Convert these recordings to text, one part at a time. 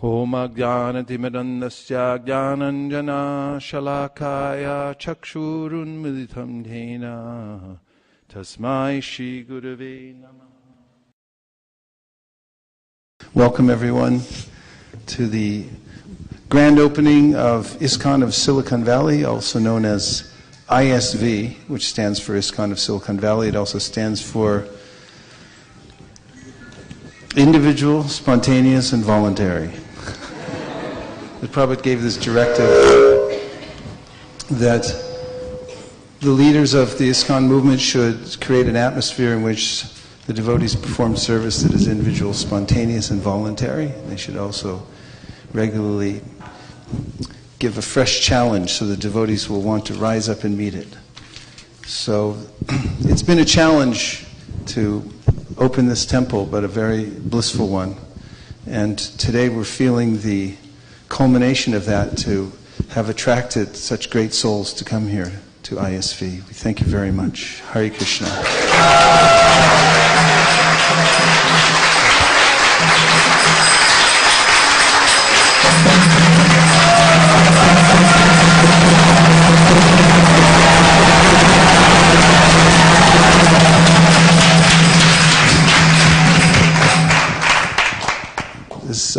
Om Ajnanatimirandasya Jnananjana Shalakaya Chakshurunmilitam Dhena Tasmai Shri Gurave Namah. Welcome everyone to the grand opening of ISKCON of Silicon Valley, also known as ISV, which stands for ISKCON of Silicon Valley. It also stands for Individual, Spontaneous, and Voluntary. The Prabhupada gave this directive that the leaders of the ISKCON movement should create an atmosphere in which the devotees perform service that is individual, spontaneous, and voluntary. They should also regularly give a fresh challenge so the devotees will want to rise up and meet it. So it's been a challenge to open this temple, but a very blissful one. And today we're feeling the culmination of that, to have attracted such great souls to come here to ISV. We thank you very much. Hare Krishna. This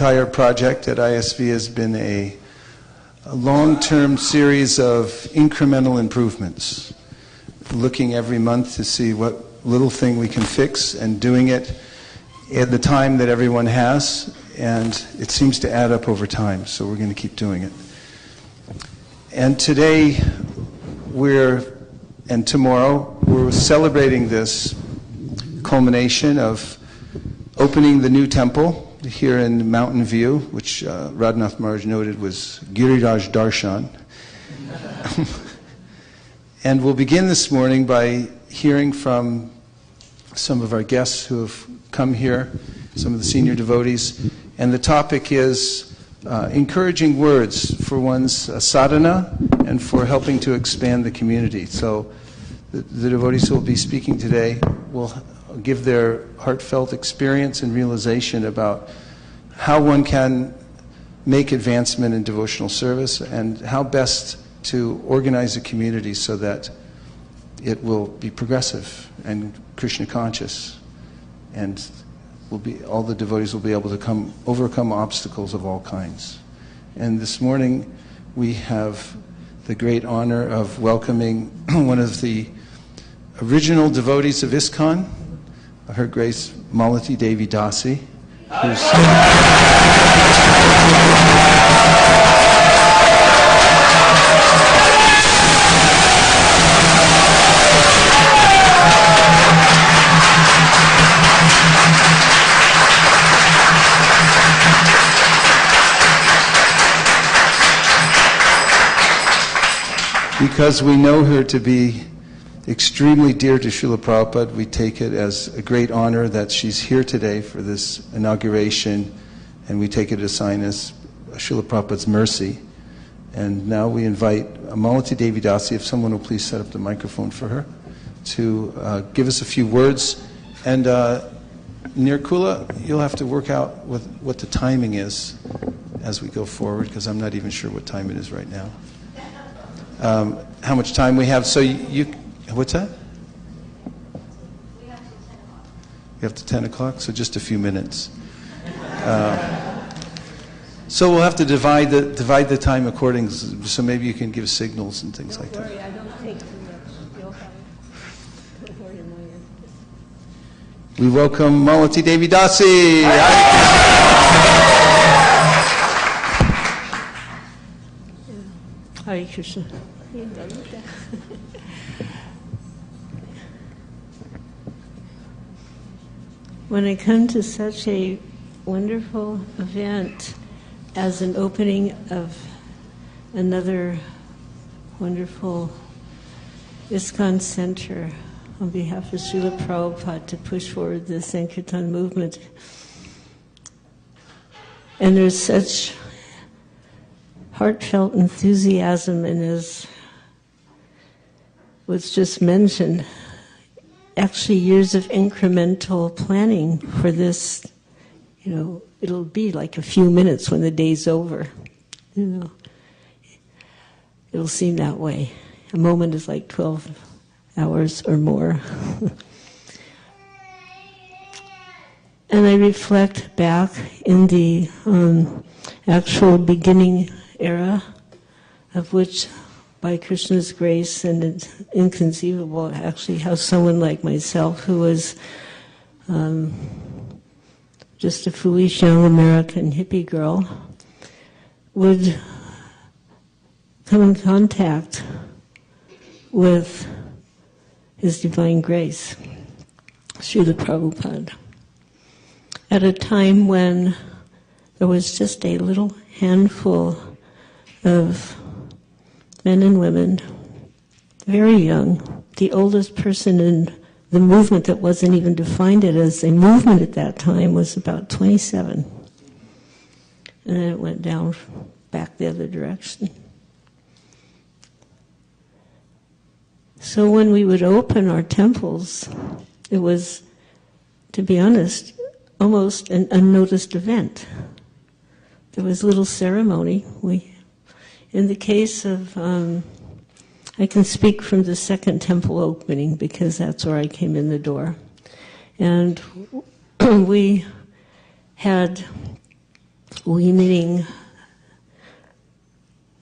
entire project at ISV has been a long-term series of incremental improvements, looking every month to see what little thing we can fix and doing it at the time that everyone has, and it seems to add up over time, so we're going to keep doing it. And today and tomorrow we're celebrating this culmination of opening the new temple here in Mountain View, which Radhanath Maharaj noted was Giriraj Darshan. And we'll begin this morning by hearing from some of our guests who have come here, some of the senior devotees. And the topic is encouraging words for one's sadhana and for helping to expand the community. So the devotees who will be speaking today will give their heartfelt experience and realization about how one can make advancement in devotional service and how best to organize a community so that it will be progressive and Krishna conscious, and all the devotees will be able to overcome obstacles of all kinds. And this morning we have the great honor of welcoming one of the original devotees of ISKCON, Her Grace Malati Devi Dasi, because we know her to be extremely dear to Srila Prabhupada, we take it as a great honor that she's here today for this inauguration, and we take it as a sign as Srila Prabhupada's mercy. And now we invite Malati Devi Dasi, if someone will please set up the microphone for her, to give us a few words. And Nirkula, you'll have to work out what the timing is as we go forward, because I'm not even sure what time it is right now. How much time we have. So you what's that? We have till 10 o'clock. You have to 10 o'clock, so just a few minutes. So we'll have to divide the time accordingly, so maybe you can give signals and things like that. Don't worry, I don't take too much. You'll have it. Don't worry, Maya. We welcome Malati Devi Dasi. Hare Krishna. When I come to such a wonderful event as an opening of another wonderful ISKCON center on behalf of Srila Prabhupada to push forward the Sankirtan movement, and there's such heartfelt enthusiasm, and as was just mentioned, actually years of incremental planning for this it'll be like a few minutes when the day's over. It'll seem that way. A moment is like 12 hours or more. And I reflect back in the actual beginning era, of which, by Krishna's grace, and it's inconceivable actually how someone like myself, who was just a foolish young American hippie girl, would come in contact with His Divine Grace, Srila Prabhupada, at a time when there was just a little handful of men and women, very young. The oldest person in the movement that wasn't even defined as a movement at that time was about 27. And then it went down back the other direction. So when we would open our temples, it was, to be honest, almost an unnoticed event. There was little ceremony. In the case of, I can speak from the second temple opening because that's where I came in the door. And we had, meeting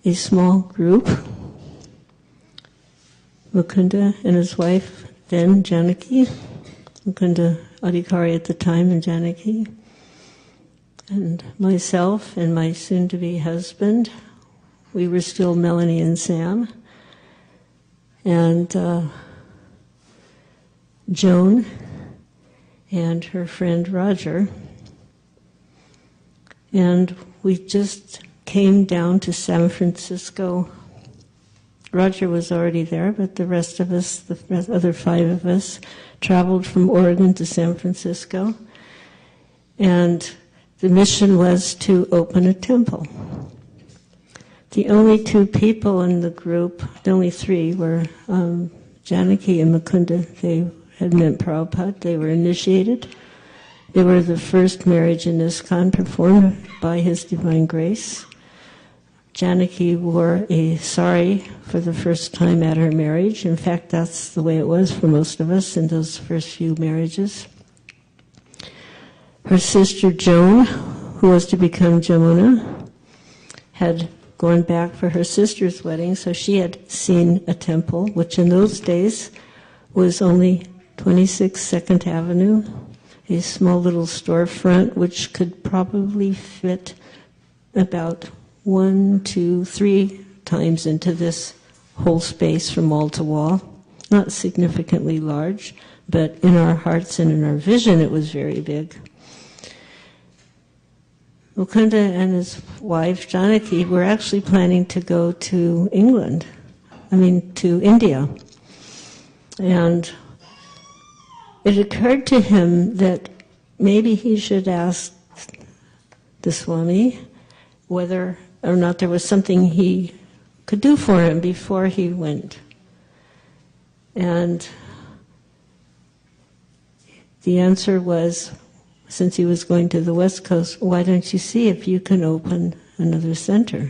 a small group, Mukunda and his wife, then Janaki, Mukunda Adhikari at the time, and Janaki, and myself and my soon-to-be husband. We were still Melanie and Sam, and Joan and her friend Roger. And we just came down to San Francisco. Roger was already there, but the rest of us, the other 5 of us, traveled from Oregon to San Francisco. And the mission was to open a temple. The only 2 people in the group, the only 3, were Janaki and Mukunda. They had met Prabhupada. They were initiated. They were the first marriage in ISKCON performed by His Divine Grace. Janaki wore a sari for the first time at her marriage. In fact, that's the way it was for most of us in those first few marriages. Her sister Joan, who was to become Jamuna, had gone back for her sister's wedding, so she had seen a temple, which in those days was only 26 2nd Avenue, a small little storefront which could probably fit about 1, 2, 3 times into this whole space from wall to wall. Not significantly large, but in our hearts and in our vision it was very big. Mukunda and his wife Janaki were actually planning to go to to India. And it occurred to him that maybe he should ask the Swami whether or not there was something he could do for him before he went. And the answer was, since he was going to the West Coast, why don't you see if you can open another center?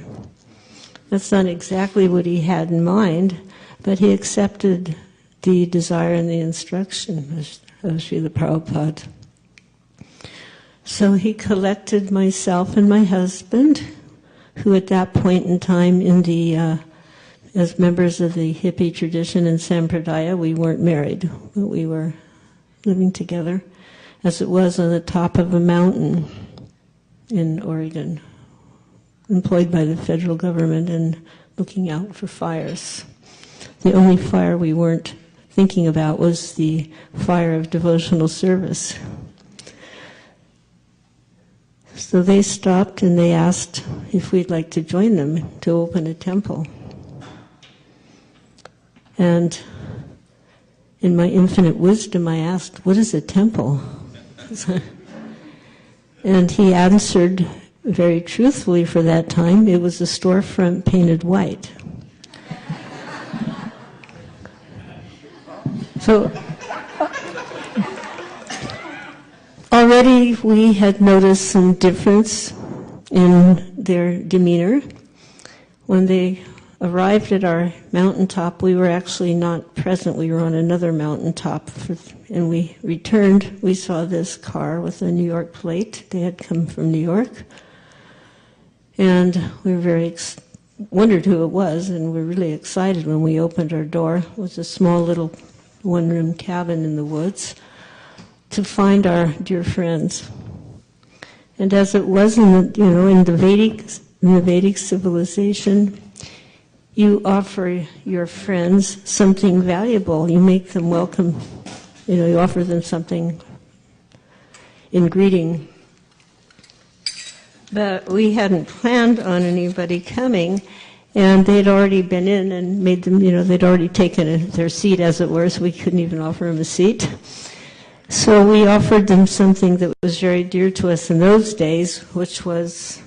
That's not exactly what he had in mind, but he accepted the desire and the instruction of Srila Prabhupada. So he collected myself and my husband, who at that point in time as members of the hippie tradition and Sampradaya, we weren't married, but we were living together, as it was on the top of a mountain in Oregon, employed by the federal government and looking out for fires. The only fire we weren't thinking about was the fire of devotional service. So they stopped and they asked if we'd like to join them to open a temple. And in my infinite wisdom, I asked, what is a temple? And he answered very truthfully for that time, it was a storefront painted white. So, all already we had noticed some difference in their demeanor. When they arrived at our mountaintop, we were actually not present. We were on another mountaintop, and we returned. We saw this car with a New York plate. They had come from New York. And we were wondered who it was, and we were really excited when we opened our door. It was a small little one-room cabin in the woods to find our dear friends. And as it was in the Vedic civilization, you offer your friends something valuable. You make them welcome. You offer them something in greeting. But we hadn't planned on anybody coming, and they'd already been in and made them, they'd already taken their seat, as it were, so we couldn't even offer them a seat. So we offered them something that was very dear to us in those days, which was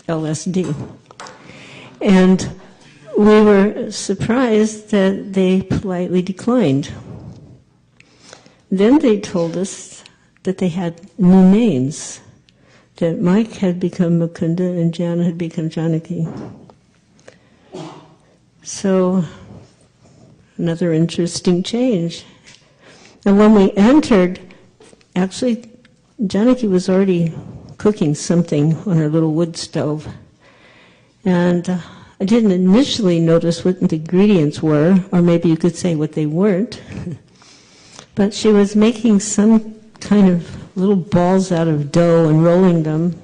LSD. And we were surprised that they politely declined. Then they told us that they had new names, that Mike had become Mukunda and Jana had become Janaki. So, another interesting change. And when we entered, actually, Janaki was already cooking something on her little wood stove. And I didn't initially notice what the ingredients were, or maybe you could say what they weren't. But she was making some kind of little balls out of dough and rolling them.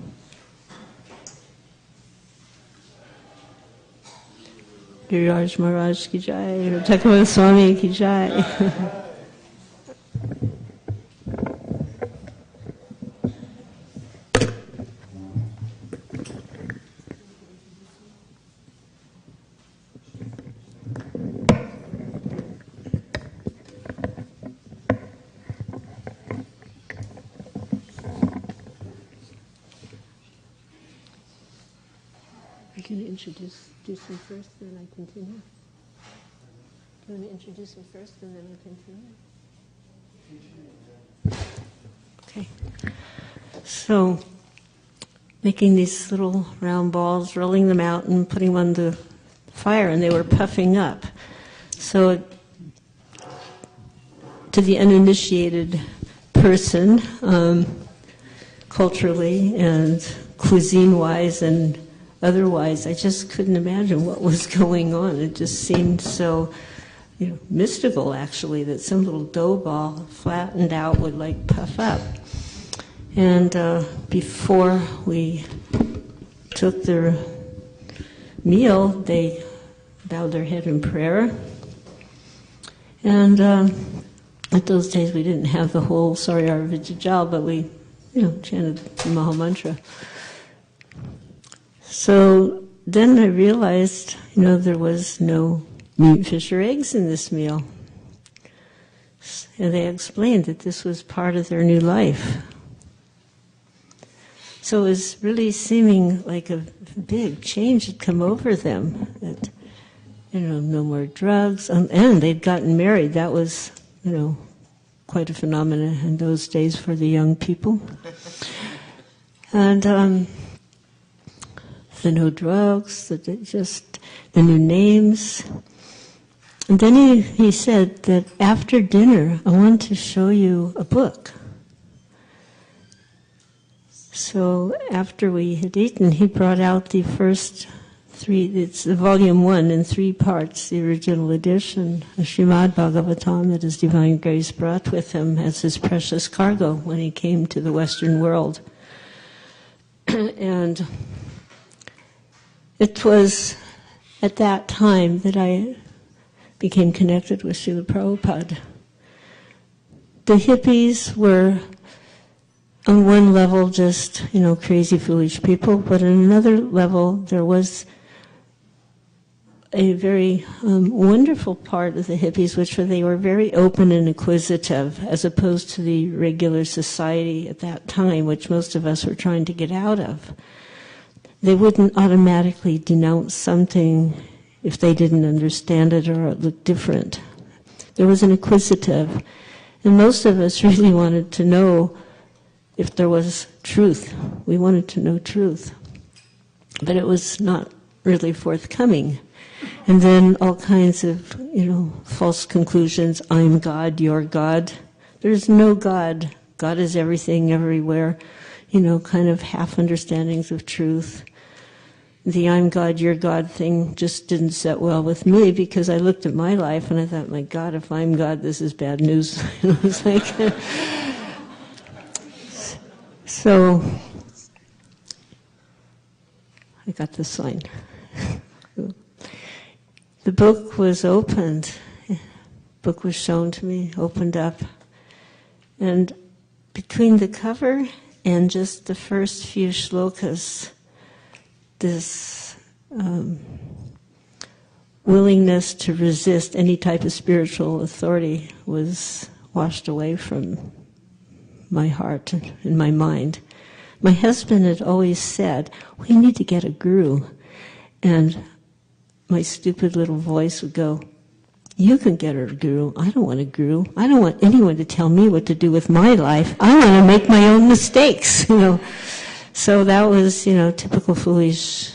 Giriraj Maharaj ki jai, Thakur Swami ki jai. Introduce him first, then I continue. Do you want to introduce him first, and then I continue? Okay. So, making these little round balls, rolling them out, and putting them on the fire, and they were puffing up. So, to the uninitiated person, culturally and cuisine-wise and otherwise, I just couldn't imagine what was going on. It just seemed so, mystical, actually, that some little dough ball flattened out would puff up. And before we took their meal, they bowed their head in prayer. And at those days, we didn't have the whole Saryara Vijayjal, but we, chanted the Maha Mantra. So then I realized, there was no meat, fish, or eggs in this meal. And they explained that this was part of their new life. So it was really seeming like a big change had come over them. That, no more drugs. And they'd gotten married. That was, quite a phenomenon in those days for the young people. And the no drugs, just the new names. And then he said that after dinner, I want to show you a book. So after we had eaten, he brought out the first three, it's the volume 1 in 3 parts, the original edition, a Srimad Bhagavatam that His Divine Grace brought with him as his precious cargo when he came to the Western world. And it was at that time that I became connected with Srila Prabhupada. The hippies were, on one level, just, crazy, foolish people, but on another level, there was a very wonderful part of the hippies, which they were very open and inquisitive, as opposed to the regular society at that time, which most of us were trying to get out of. They wouldn't automatically denounce something if they didn't understand it or it looked different. There was an inquisitive, and most of us really wanted to know, if there was truth. We wanted to know truth. But it was not really forthcoming. And then all kinds of, false conclusions. I'm God, you're God. There's no God. God is everything, everywhere. Kind of half understandings of truth. The I'm God, you're God thing just didn't set well with me, because I looked at my life and I thought, my God, if I'm God, this is bad news. It's like, so I got the sign. The book was opened. The book was shown to me, opened up. And between the cover and just the first few shlokas, this willingness to resist any type of spiritual authority was washed away from my heart and my mind. My husband had always said, we need to get a guru. And my stupid little voice would go, you can get a guru. I don't want a guru. I don't want anyone to tell me what to do with my life. I want to make my own mistakes, So that was, typical foolish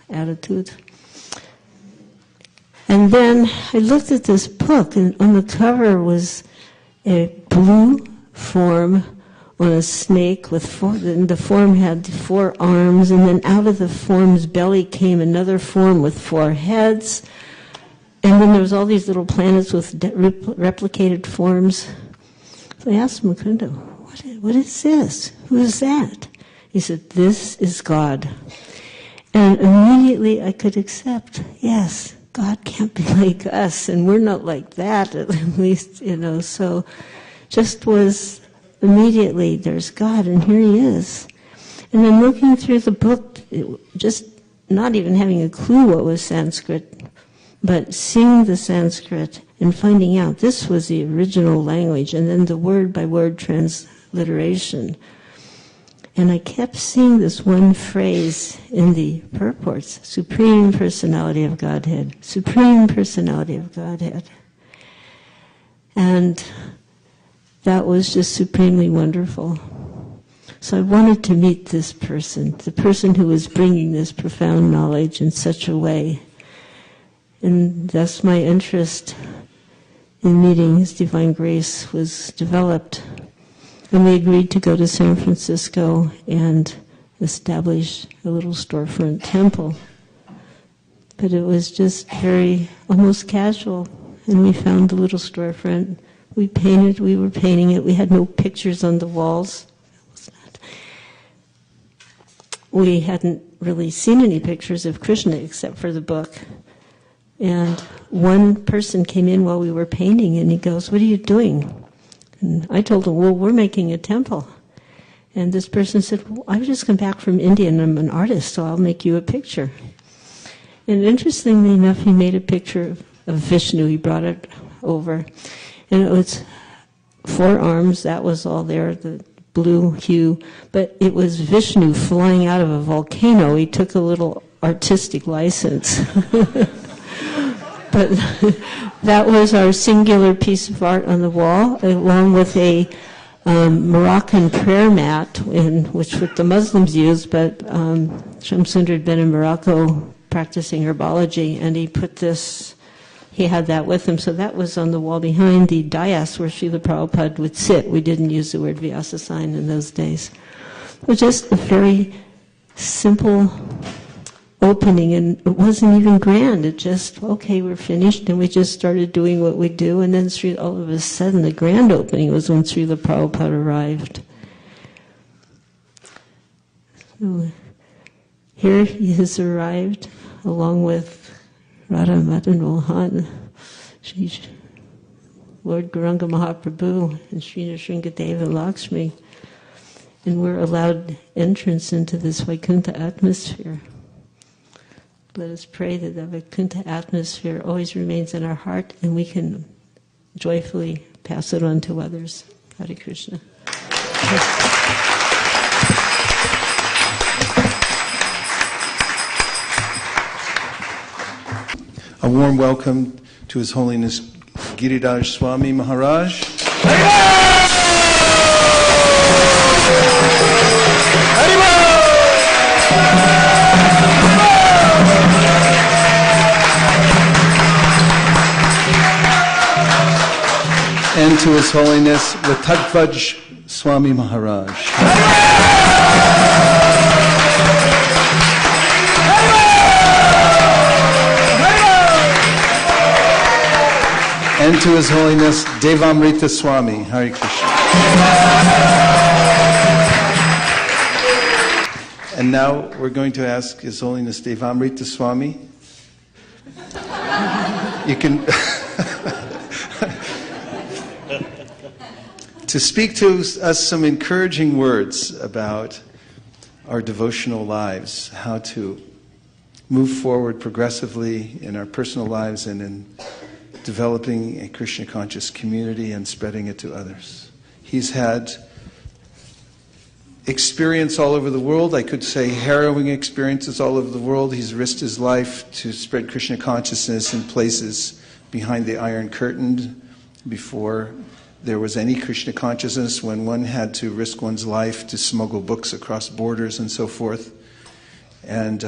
attitude. And then I looked at this book, and on the cover was a blue form on a snake with four, and the form had 4 arms, and then out of the form's belly came another form with 4 heads, and then there was all these little planets with replicated forms. So I asked Mukunda, what is this? Who is that? He said, this is God. And immediately I could accept, yes, God can't be like us, and we're not like that, at least, so just was immediately, there's God, and here he is. And then looking through the book, just not even having a clue what was Sanskrit, but seeing the Sanskrit and finding out this was the original language, and then the word-by-word transliteration. And I kept seeing this one phrase in the purports, Supreme Personality of Godhead, Supreme Personality of Godhead. And that was just supremely wonderful. So I wanted to meet this person, the person who was bringing this profound knowledge in such a way. And thus my interest in meeting His Divine Grace was developed. And we agreed to go to San Francisco and establish a little storefront temple. But it was just very, almost casual. And we found the little storefront. We were painting it. We had no pictures on the walls. We hadn't really seen any pictures of Krishna except for the book. And one person came in while we were painting, and he goes, what are you doing? And I told him, well, we're making a temple. And this person said, well, I've just come back from India, and I'm an artist, so I'll make you a picture. And interestingly enough, he made a picture of Vishnu. He brought it over. And it was 4 arms, that was all there, the blue hue. But it was Vishnu flying out of a volcano. He took a little artistic license. But that was our singular piece of art on the wall, along with a Moroccan prayer mat, which the Muslims use, but Shamsundar had been in Morocco practicing herbology, and he had that with him, so that was on the wall behind the dais where Srila Prabhupada would sit. We didn't use the word Vyasa sign in those days. It was just a very simple opening, and it wasn't even grand. It just, okay, we're finished, and we just started doing what we do, and then all of a sudden the grand opening was when Srila Prabhupada arrived. So here he has arrived, along with Radha Madan Mohan, Lord Gauranga Mahaprabhu, and Sri Nrsingadeva Lakshmi, and we're allowed entrance into this Vaikuntha atmosphere. Let us pray that the Vaikuntha atmosphere always remains in our heart, and we can joyfully pass it on to others. Hare Krishna. A warm welcome to His Holiness Giridhar Swami Maharaj. And to His Holiness Vatadvaj Swami Maharaj. And to His Holiness Devamrita Swami. Hare Krishna. And now we're going to ask His Holiness Devamrita Swami. You can to speak to us some encouraging words about our devotional lives, how to move forward progressively in our personal lives and in developing a Krishna conscious community and spreading it to others. He's had experience all over the world. I could say harrowing experiences all over the world. He's risked his life to spread Krishna consciousness in places behind the Iron Curtain before there was any Krishna consciousness, when one had to risk one's life to smuggle books across borders and so forth. And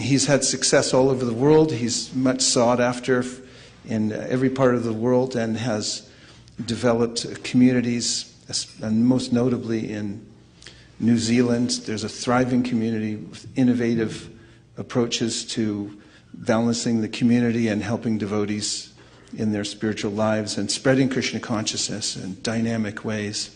he's had success all over the world. He's much sought after in every part of the world and has developed communities, and most notably in New Zealand. There's a thriving community with innovative approaches to balancing the community and helping devotees in their spiritual lives and spreading Krishna consciousness in dynamic ways.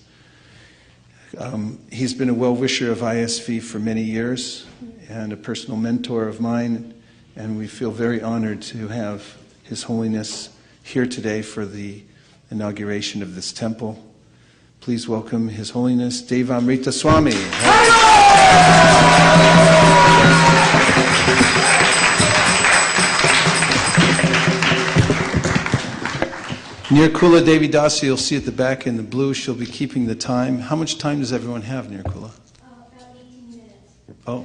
He's been a well-wisher of ISV for many years and a personal mentor of mine, and we feel very honored to have His Holiness here today for the inauguration of this temple. Please welcome His Holiness Devamrita Swami. Nirkula Devi Dasa, you'll see at the back in the blue, she'll be keeping the time. How much time does everyone have, Nirkula? About 18 minutes. Oh.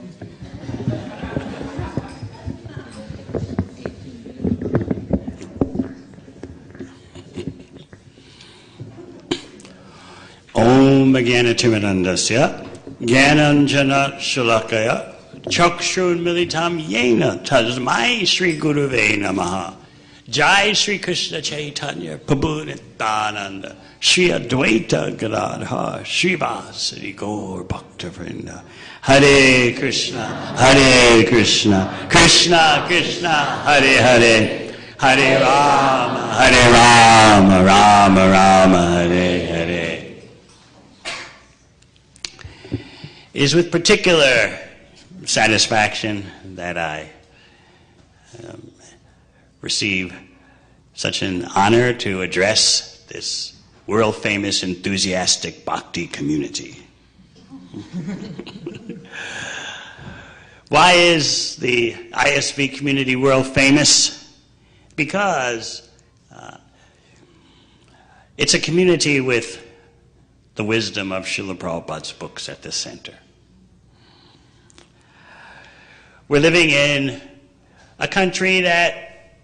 Om Jnanatimidandasya Jnananjana Shalakaya Chakshun Militam Yena Tasmai Sri Guruve Namaha Jai Sri Krishna Chaitanya Prabhu Nityananda Sri Advaita Gadadhar Sri Vasari Gaur Bhaktavrinda Hare Krishna Krishna Krishna Hare Hare Hare Rama Rama Rama Hare Hare. It is with particular satisfaction that I receive such an honor to address this world-famous enthusiastic bhakti community. Why is the ISV community world famous? Because it's a community with the wisdom of Srila Prabhupada's books at the center. We're living in a country that,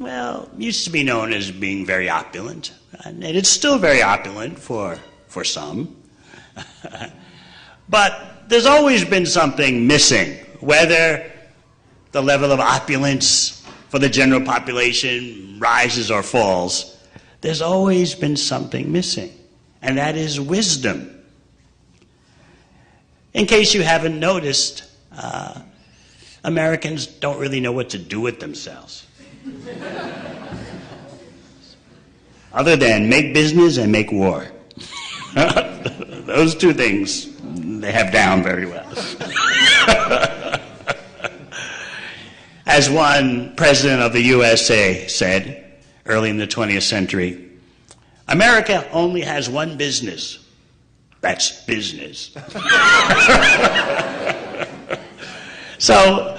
well, used to be known as being very opulent, and it's still very opulent for some. But there's always been something missing, whether the level of opulence for the general population rises or falls. There's always been something missing, and that is wisdom. In case you haven't noticed, Americans don't really know what to do with themselves. Other than make business and make war. Those two things they have down very well. As one president of the USA said early in the 20th century, America only has one business. That's business. So,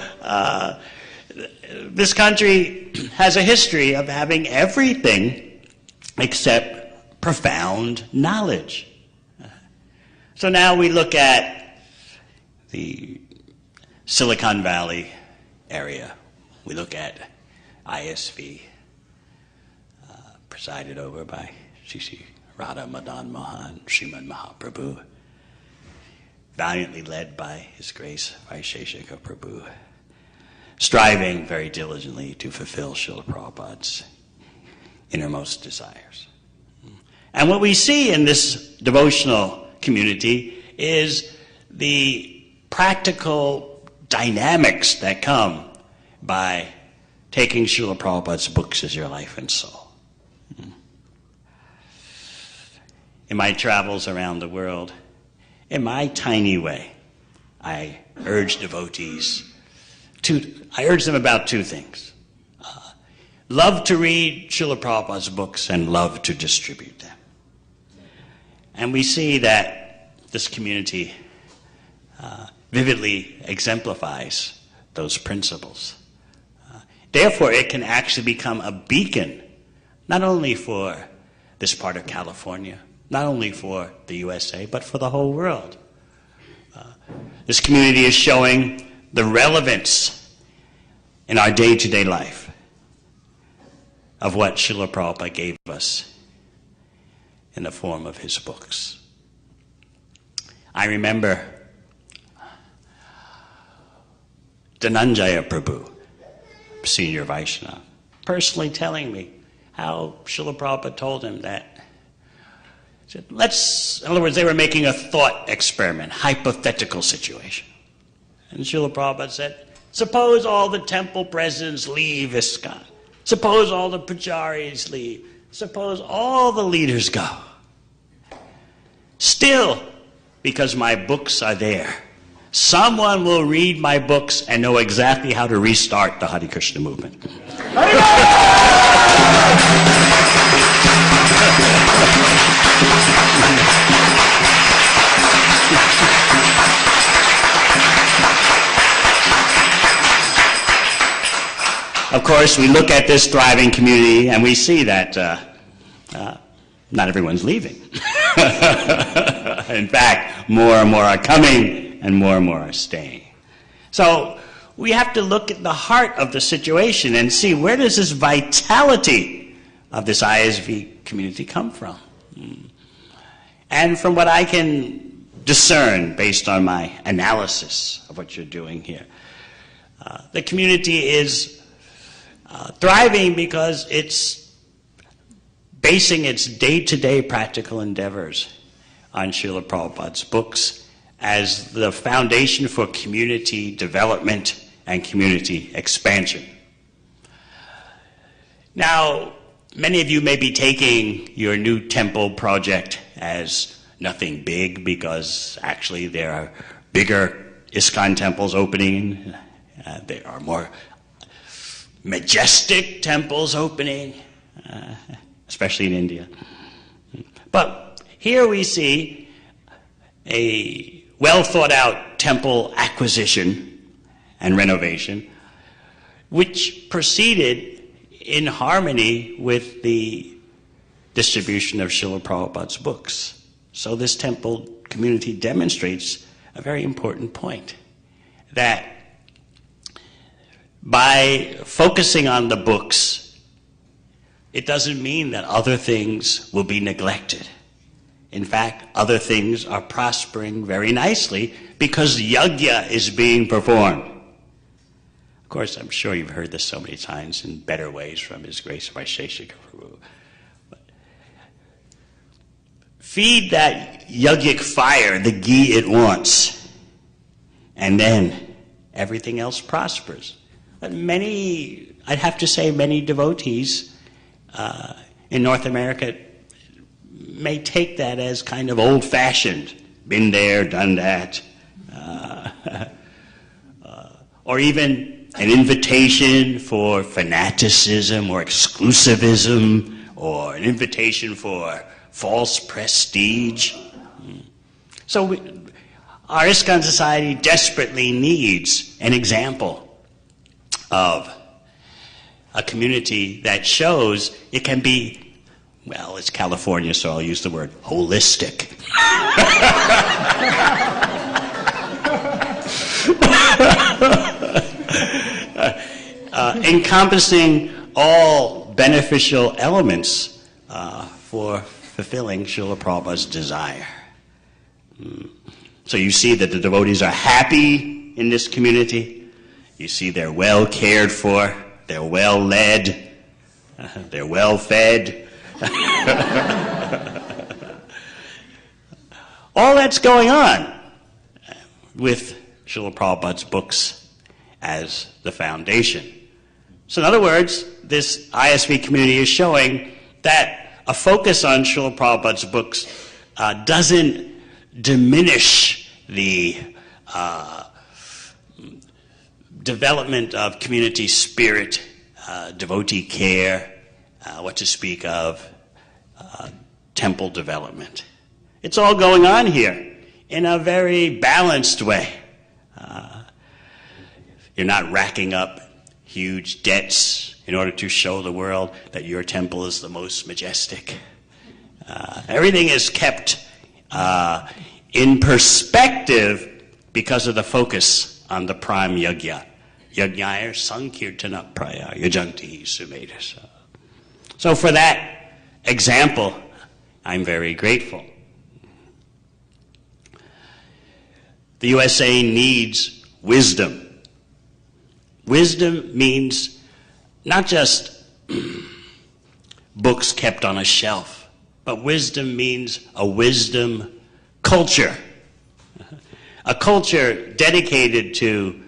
this country has a history of having everything except profound knowledge. So now we look at the Silicon Valley area. We look at ISV, presided over by Sri Radha Madan Mohan, Srimad Mahaprabhu. valiantly led by His Grace Vaisesika Prabhu, striving very diligently to fulfill Srila Prabhupada's innermost desires. And what we see in this devotional community is the practical dynamics that come by taking Srila Prabhupada's books as your life and soul. In my travels around the world, in my tiny way, I urge devotees I urge them about two things. Love to read Srila Prabhupada's books and love to distribute them. And we see that this community vividly exemplifies those principles. Therefore, it can actually become a beacon, not only for this part of California, not only for the USA, but for the whole world. This community is showing the relevance in our day-to-day life of what Srila Prabhupada gave us in the form of his books. I remember Dhananjaya Prabhu, senior Vaishnava, personally telling me how Srila Prabhupada told him that, in other words, they were making a thought experiment, hypothetical situation. And Srila Prabhupada said, suppose all the temple presidents leave ISKCON. Suppose all the pujaris leave. Suppose all the leaders go. Still, because my books are there, someone will read my books and know exactly how to restart the Hare Krishna movement. Of course, we look at this thriving community and we see that not everyone's leaving. In fact, more and more are coming and more are staying. So we have to look at the heart of the situation and see, where does this vitality of this ISV community come from? And from what I can discern based on my analysis of what you're doing here, the community is thriving because it's basing its day-to-day practical endeavors on Srila Prabhupada's books as the foundation for community development and community expansion. Now, many of you may be taking your new temple project as nothing big, because actually there are bigger ISKCON temples opening. There are more majestic temples opening, especially in India. But here we see a well-thought-out temple acquisition and renovation, which proceeded in harmony with the distribution of Srila Prabhupada's books. So this temple community demonstrates a very important point, that by focusing on the books, it doesn't mean that other things will be neglected. In fact, other things are prospering very nicely because yajna is being performed. Of course, I'm sure you've heard this so many times in better ways from His Grace Vaisesika Prabhu. Feed that yogic fire the ghee it wants, and then everything else prospers. But many, I'd have to say, many devotees in North America may take that as kind of old-fashioned, been there, done that, or even an invitation for fanaticism or exclusivism, or an invitation for false prestige. So our ISKCON society desperately needs an example of a community that shows it can be, well, it's California, so I'll use the word holistic. Encompassing all beneficial elements for fulfilling Srila Prabhupada's desire. So you see that the devotees are happy in this community. You see they're well cared for, they're well led, they're well fed. All that's going on with Srila Prabhupada's books as the foundation. So in other words, this ISV community is showing that a focus on Srila Prabhupada's books doesn't diminish the development of community spirit, devotee care, what to speak of, temple development. It's all going on here in a very balanced way. You're not racking up huge debts in order to show the world that your temple is the most majestic. Everything is kept in perspective because of the focus on the prime yajna. Yajnaya sankirtana praya yajanti sumedas. So for that example, I'm very grateful. The USA needs wisdom. Wisdom means not just books kept on a shelf, but wisdom means a wisdom culture. A culture dedicated to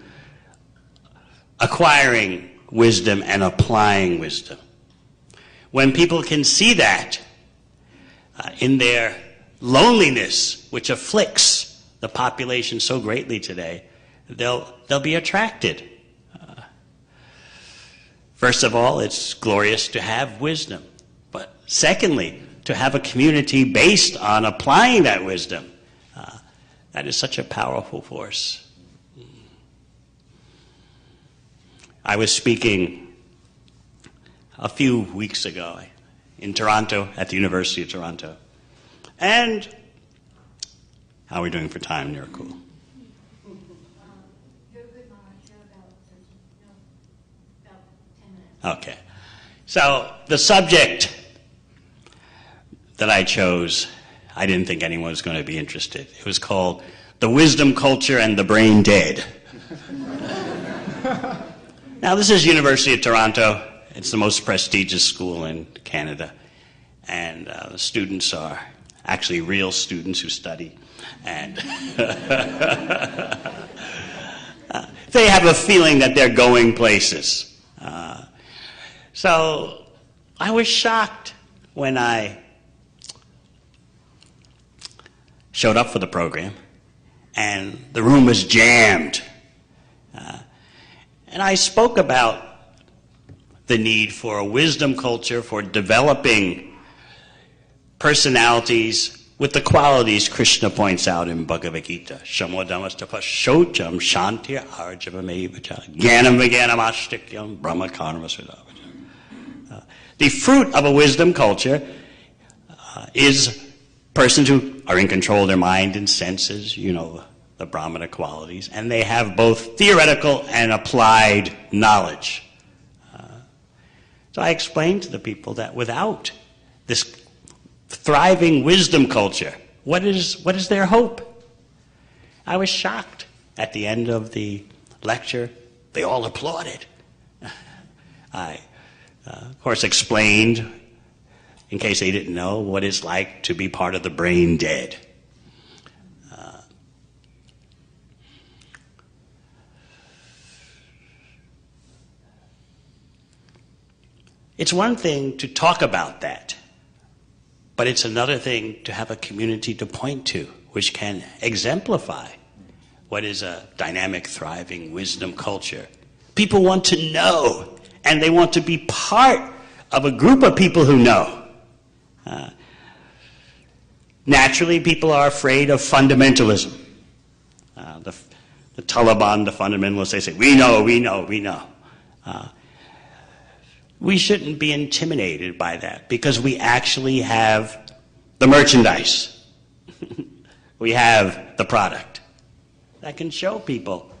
acquiring wisdom and applying wisdom. When people can see that in their loneliness, which afflicts the population so greatly today, they'll be attracted. First of all, it's glorious to have wisdom. But secondly, to have a community based on applying that wisdom. That is such a powerful force. I was speaking a few weeks ago in Toronto, at the University of Toronto. And how are we doing for time, Nirkul? You're good, Maharaj. You're about 10 minutes. Okay. So the subject that I chose, I didn't think anyone was going to be interested. It was called The Wisdom Culture and the Brain Dead. Now, this is University of Toronto. It's the most prestigious school in Canada. And the students are actually real students who study. And they have a feeling that they're going places. So I was shocked when I showed up for the program, and the room was jammed. And I spoke about the need for a wisdom culture, for developing personalities with the qualities Krishna points out in Bhagavad Gita. Shamadamastapa shocham shanti arjavamevacha jnanam vijnanam ashtikyam brahma karma sudavacha. The fruit of a wisdom culture is persons who are in control of their mind and senses, you know, the Brahmana qualities, and they have both theoretical and applied knowledge. So I explained to the people that without this thriving wisdom culture, what is their hope? I was shocked. At the end of the lecture, they all applauded. I, of course, explained, in case they didn't know, what it's like to be part of the brain dead. It's one thing to talk about that, but it's another thing to have a community to point to, which can exemplify what is a dynamic, thriving wisdom culture. People want to know, and they want to be part of a group of people who know. Naturally, people are afraid of fundamentalism. The Taliban, the fundamentalists, they say, we know, we know, we know. We shouldn't be intimidated by that because we actually have the merchandise. We have the product that can show people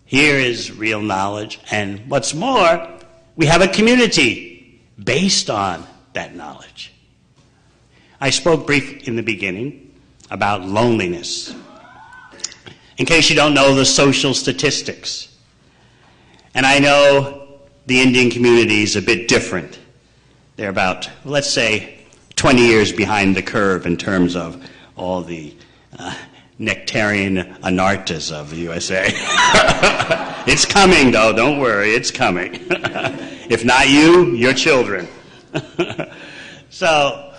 here is real knowledge, and what's more, we have a community based on that knowledge. I spoke briefly in the beginning about loneliness. In case you don't know the social statistics. And I know the Indian community is a bit different. They're about, let's say, 20 years behind the curve in terms of all the nectarian anartas of the USA. It's coming, though. Don't worry. It's coming. If not you, your children. So,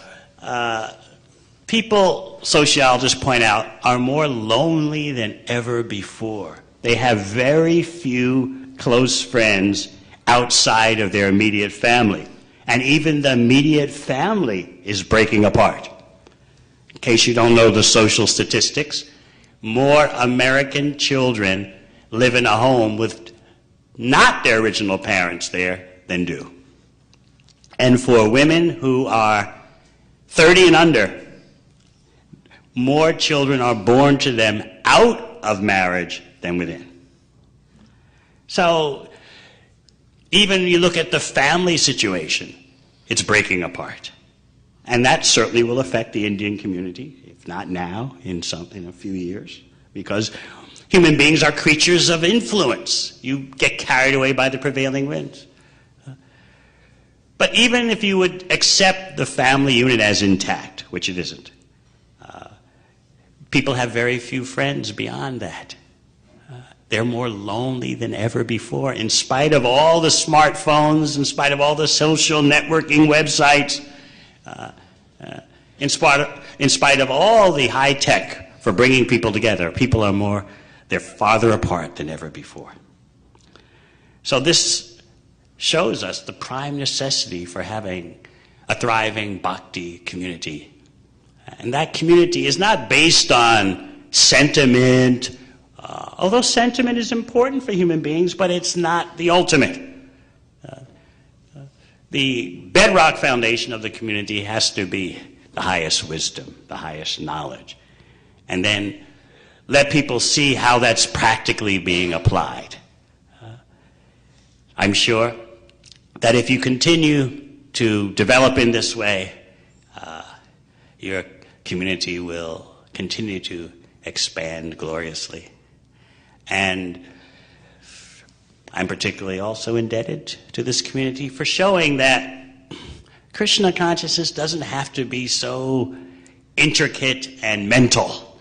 people, sociologists point out, are more lonely than ever before. They have very few close friends outside of their immediate family. And even the immediate family is breaking apart. In case you don't know the social statistics, more American children live in a home with not their original parents there than do. And for women who are 30 and under, more children are born to them out of marriage than within. So, even you look at the family situation, it's breaking apart. And that certainly will affect the Indian community, if not now, in a few years, because human beings are creatures of influence. You get carried away by the prevailing winds. But even if you would accept the family unit as intact, which it isn't, people have very few friends beyond that. They're more lonely than ever before, in spite of all the smartphones, in spite of all the social networking websites, in spite of all the high tech for bringing people together. People are they're farther apart than ever before. So this shows us the prime necessity for having a thriving bhakti community. And that community is not based on sentiment, although sentiment is important for human beings, but it's not the ultimate. The bedrock foundation of the community has to be the highest wisdom, the highest knowledge. And then let people see how that's practically being applied. I'm sure that if you continue to develop in this way, your community will continue to expand gloriously. And I'm particularly also indebted to this community for showing that Krishna consciousness doesn't have to be so intricate and mental.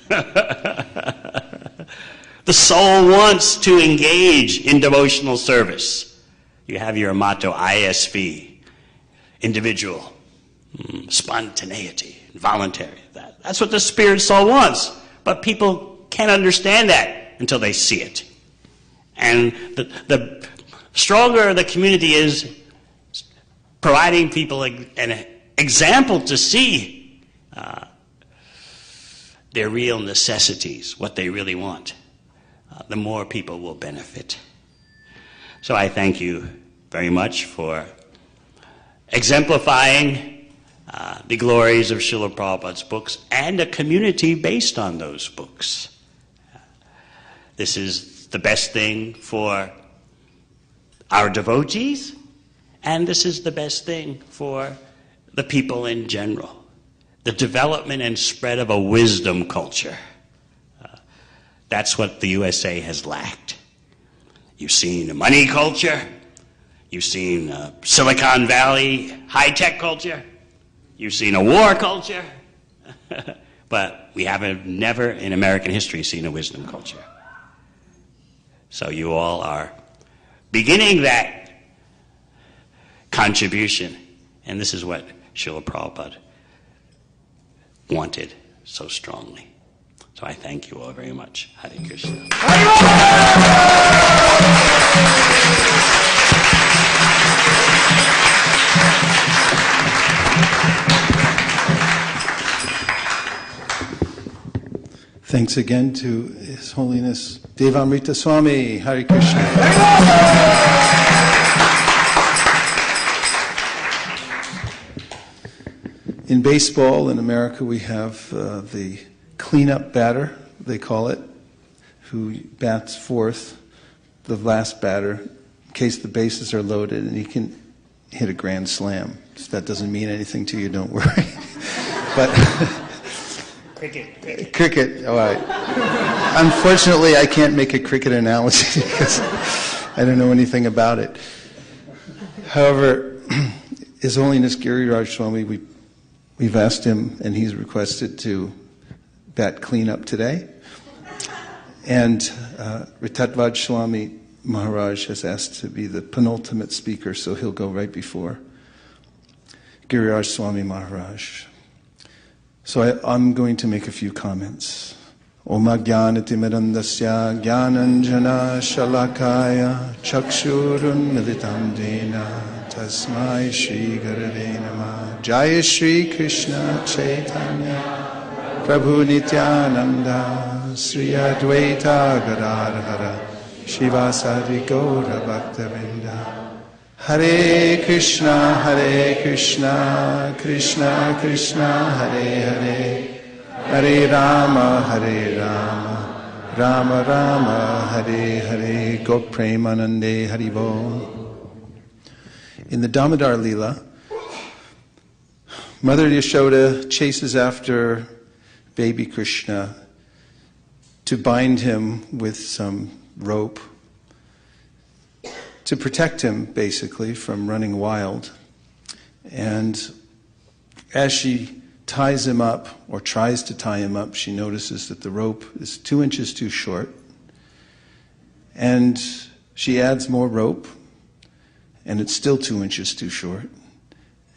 The soul wants to engage in devotional service. You have your motto, ISV, individual, spontaneity, voluntary. That's what the spirit soul wants. But people can't understand that until they see it. And the stronger the community is, providing people an example to see their real necessities, what they really want, the more people will benefit. So I thank you very much for exemplifying the glories of Srila Prabhupada's books and a community based on those books. This is the best thing for our devotees, and this is the best thing for the people in general. The development and spread of a wisdom culture. That's what the USA has lacked. You've seen a money culture. You've seen Silicon Valley high-tech culture. You've seen a war culture. But we haven't never in American history seen a wisdom culture. So you all are beginning that contribution. And this is what Srila Prabhupada wanted so strongly. So I thank you all very much. Hare Krishna. Thanks again to His Holiness Devamrita Swami. Hare Krishna. In baseball in America, we have the cleanup batter, they call it, who bats fourth, the last batter, in case the bases are loaded, and he can hit a grand slam. If that doesn't mean anything to you, don't worry. But Cricket. Cricket. Oh, unfortunately, I can't make a cricket analogy because I don't know anything about it. However, His Holiness Giriraj Swami, we've asked him, and he's requested to bat cleanup today. And Ritatvaj Swami Maharaj has asked to be the penultimate speaker, so he'll go right before Giriraj Swami Maharaj. So I'm going to make a few comments. Om Ajnanatimirandasya Jnananjana Shalakaya Chakshurun Militam Dena Tasmai Shri Gurave Namah. Jaya Shri Krishna Chaitanya Prabhu Nityananda Sri Advaita Gadadhara Shivasadi Gaura Bhaktavinda. Hare Krishna, Krishna Krishna, Hare Hare, Hare Rama, Rama Rama, Hare Hare, Gop Premanande Haribo. In the Damodar Leela, Mother Yashoda chases after baby Krishna to bind him with some rope, to protect him, basically, from running wild. And as she ties him up, or tries to tie him up, she notices that the rope is 2 inches too short. And she adds more rope, and it's still 2 inches too short.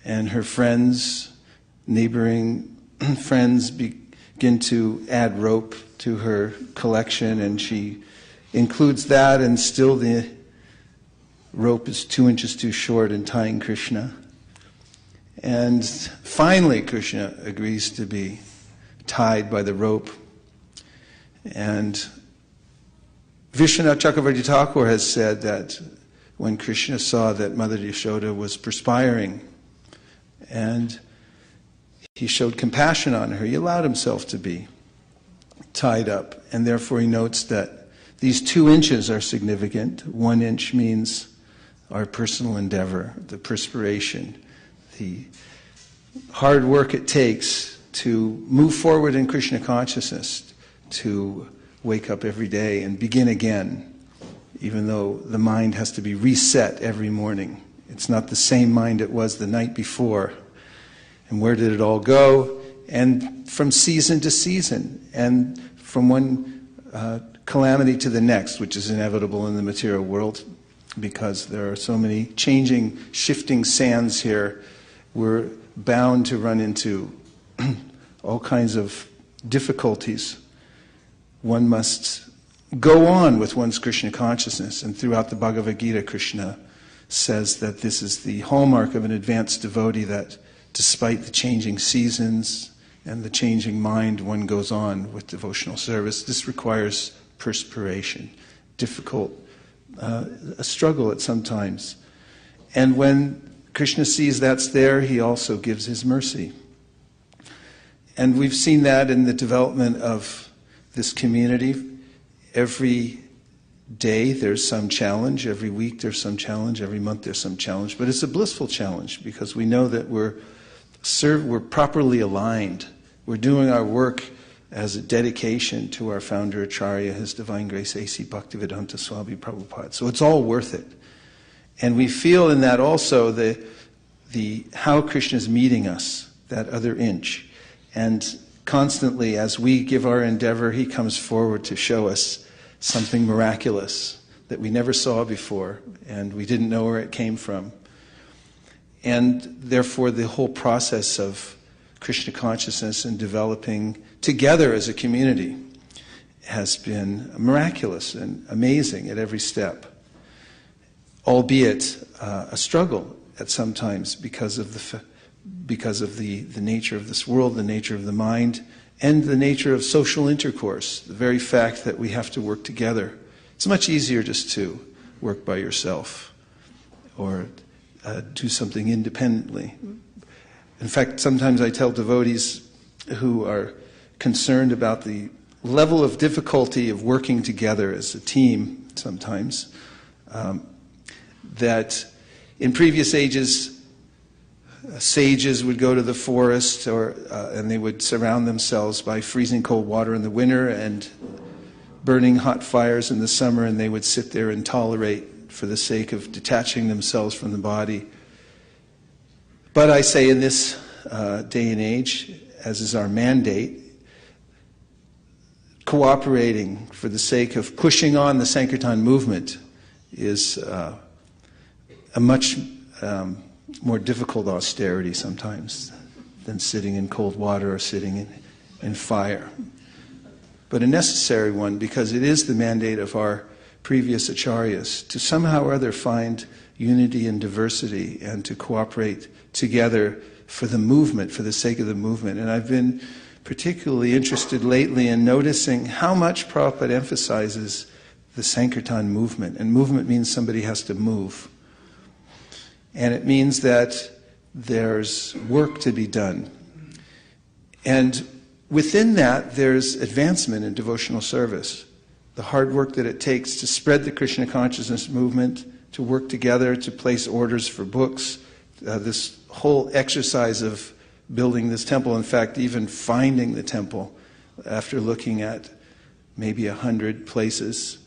And her friends, neighboring friends, begin to add rope to her collection, and she includes that, and still the rope is 2 inches too short in tying Krishna. And finally Krishna agrees to be tied by the rope. And Vishwanath Chakravarti Thakur has said that when Krishna saw that Mother Yashoda was perspiring and he showed compassion on her, he allowed himself to be tied up. And therefore he notes that these 2 inches are significant. 1 inch means our personal endeavor, the perspiration, the hard work it takes to move forward in Krishna consciousness, to wake up every day and begin again, even though the mind has to be reset every morning. It's not the same mind it was the night before. And where did it all go? And from season to season, and from one calamity to the next, which is inevitable in the material world, because there are so many changing, shifting sands here, we're bound to run into all kinds of difficulties. One must go on with one's Krishna consciousness, and throughout the Bhagavad Gita, Krishna says that this is the hallmark of an advanced devotee, that despite the changing seasons and the changing mind, one goes on with devotional service. This requires perspiration, difficult, a struggle at some times. And when Krishna sees that's there, he also gives his mercy. And we've seen that in the development of this community. Every day there's some challenge, every week there's some challenge, every month there's some challenge, but it's a blissful challenge because we know that we're properly aligned. We're doing our work as a dedication to our founder Acharya, His Divine Grace A.C. Bhaktivedanta Swami Prabhupada. So it's all worth it. And we feel in that also the how Krishna's meeting us, that other inch. And constantly, as we give our endeavor, he comes forward to show us something miraculous that we never saw before, and we didn't know where it came from. And therefore, the whole process of Krishna consciousness and developing together as a community has been miraculous and amazing at every step, albeit a struggle at some times because of the nature of this world, the nature of the mind, and the nature of social intercourse, the very fact that we have to work together. It's much easier just to work by yourself or do something independently. In fact, sometimes I tell devotees who are concerned about the level of difficulty of working together as a team sometimes, that in previous ages sages would go to the forest, and they would surround themselves by freezing cold water in the winter and burning hot fires in the summer, and they would sit there and tolerate for the sake of detaching themselves from the body. But I say in this day and age, as is our mandate, cooperating for the sake of pushing on the Sankirtan movement is a much more difficult austerity sometimes than sitting in cold water or sitting in fire. But a necessary one, because it is the mandate of our previous acharyas to somehow or other find unity and diversity and to cooperate together for the movement, for the sake of the movement. And I've been particularly interested lately in noticing how much Prabhupada emphasizes the Sankirtan movement. And movement means somebody has to move. And it means that there's work to be done. And within that, there's advancement in devotional service. The hard work that it takes to spread the Krishna consciousness movement, to work together, to place orders for books, this whole exercise of building this temple, in fact, even finding the temple after looking at maybe 100 places.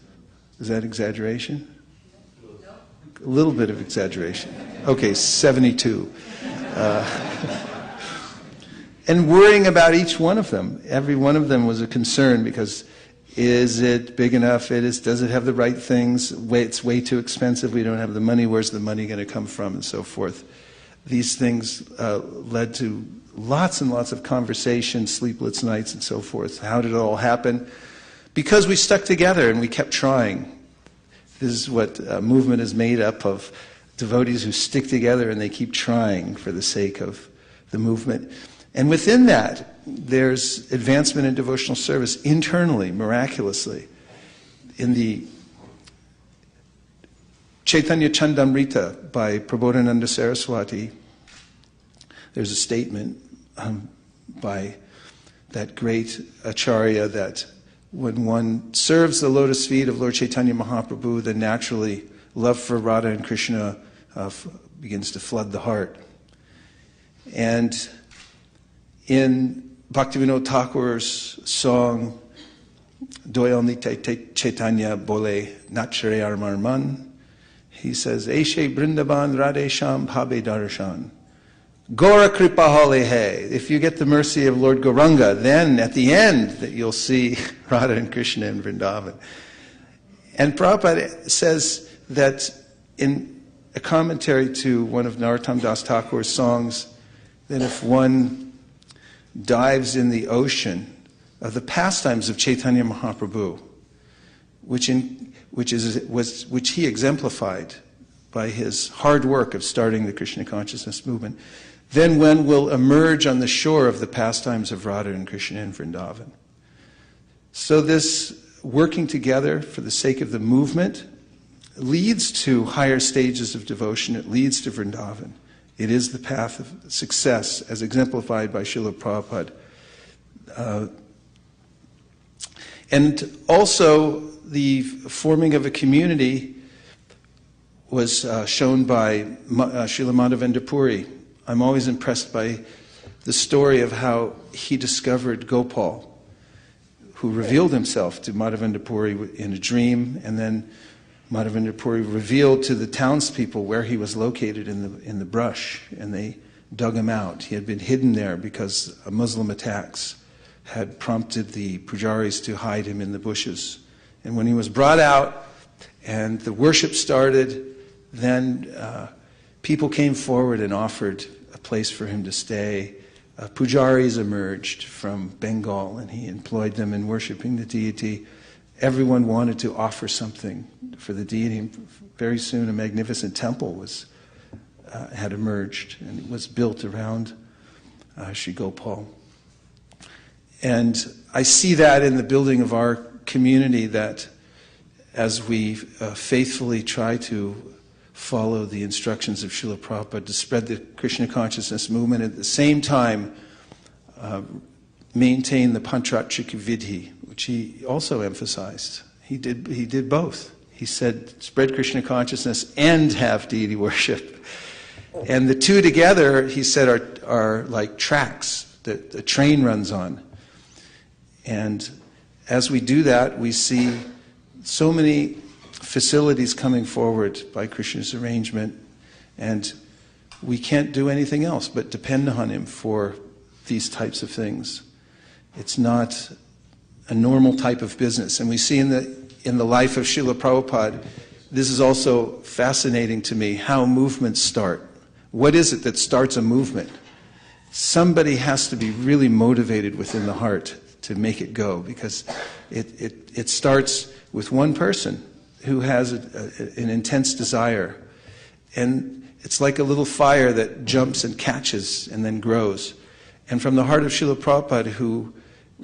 Is that exaggeration? A little bit of exaggeration. Okay, 72. And worrying about each one of them. Every one of them was a concern because is it big enough? Does it have the right things? It's way too expensive. We don't have the money. Where's the money going to come from? And so forth. These things led to lots and lots of conversations, sleepless nights, and so forth. How did it all happen? Because we stuck together and we kept trying. This is what a movement is made up of, devotees who stick together and they keep trying for the sake of the movement. And within that, there's advancement in devotional service internally, miraculously. In the Chaitanya Chandamrita by Prabodhananda Saraswati, there's a statement by that great acharya that when one serves the lotus feet of Lord Chaitanya Mahaprabhu, then naturally love for Radha and Krishna begins to flood the heart. And in Bhaktivinoda Thakur's song, Doyal Nitya Chaitanya Bole Nachare Armar Man, he says, Eshe Brindaban Radhe Sham Bhabe Darshan. Gora Kripa Hale Hai. If you get the mercy of Lord Gauranga, then at the end that you'll see Radha and Krishna in Vrindavan. And Prabhupada says that in a commentary to one of Narottam Das Thakur's songs, that if one dives in the ocean of the pastimes of Chaitanya Mahaprabhu, which he exemplified by his hard work of starting the Krishna consciousness movement, then one will emerge on the shore of the pastimes of Radha and Krishna in Vrindavan. So this working together for the sake of the movement leads to higher stages of devotion. It leads to Vrindavan. It is the path of success, as exemplified by Srila Prabhupada. And also, the forming of a community was shown by Srila Madhavendra Puri. I'm always impressed by the story of how he discovered Gopal, who revealed himself to Madhavendra Puri in a dream, and then Madhavendra Puri revealed to the townspeople where he was located in the brush, and they dug him out. He had been hidden there because Muslim attacks had prompted the pujaris to hide him in the bushes. And when he was brought out and the worship started, then people came forward and offered a place for him to stay. Pujaris emerged from Bengal, and he employed them in worshiping the deity. Everyone wanted to offer something for the deity. Very soon a magnificent temple had emerged, and it was built around Sri Gopal. And I see that in the building of our community, that as we faithfully try to follow the instructions of Srila Prabhupada to spread the Krishna consciousness movement, at the same time maintain the Panchatrika Vidhi, which he also emphasized. He did both. He said, spread Krishna consciousness and have deity worship. And the two together, he said, are like tracks that a train runs on. And as we do that, we see so many facilities coming forward by Krishna's arrangement, and we can't do anything else but depend on him for these types of things. It's not a normal type of business. And we see in the life of Srila Prabhupada, this is also fascinating to me, how movements start. What is it that starts a movement? Somebody has to be really motivated within the heart to make it go, because it starts with one person who has an intense desire. And it's like a little fire that jumps and catches and then grows. And from the heart of Srila Prabhupada, who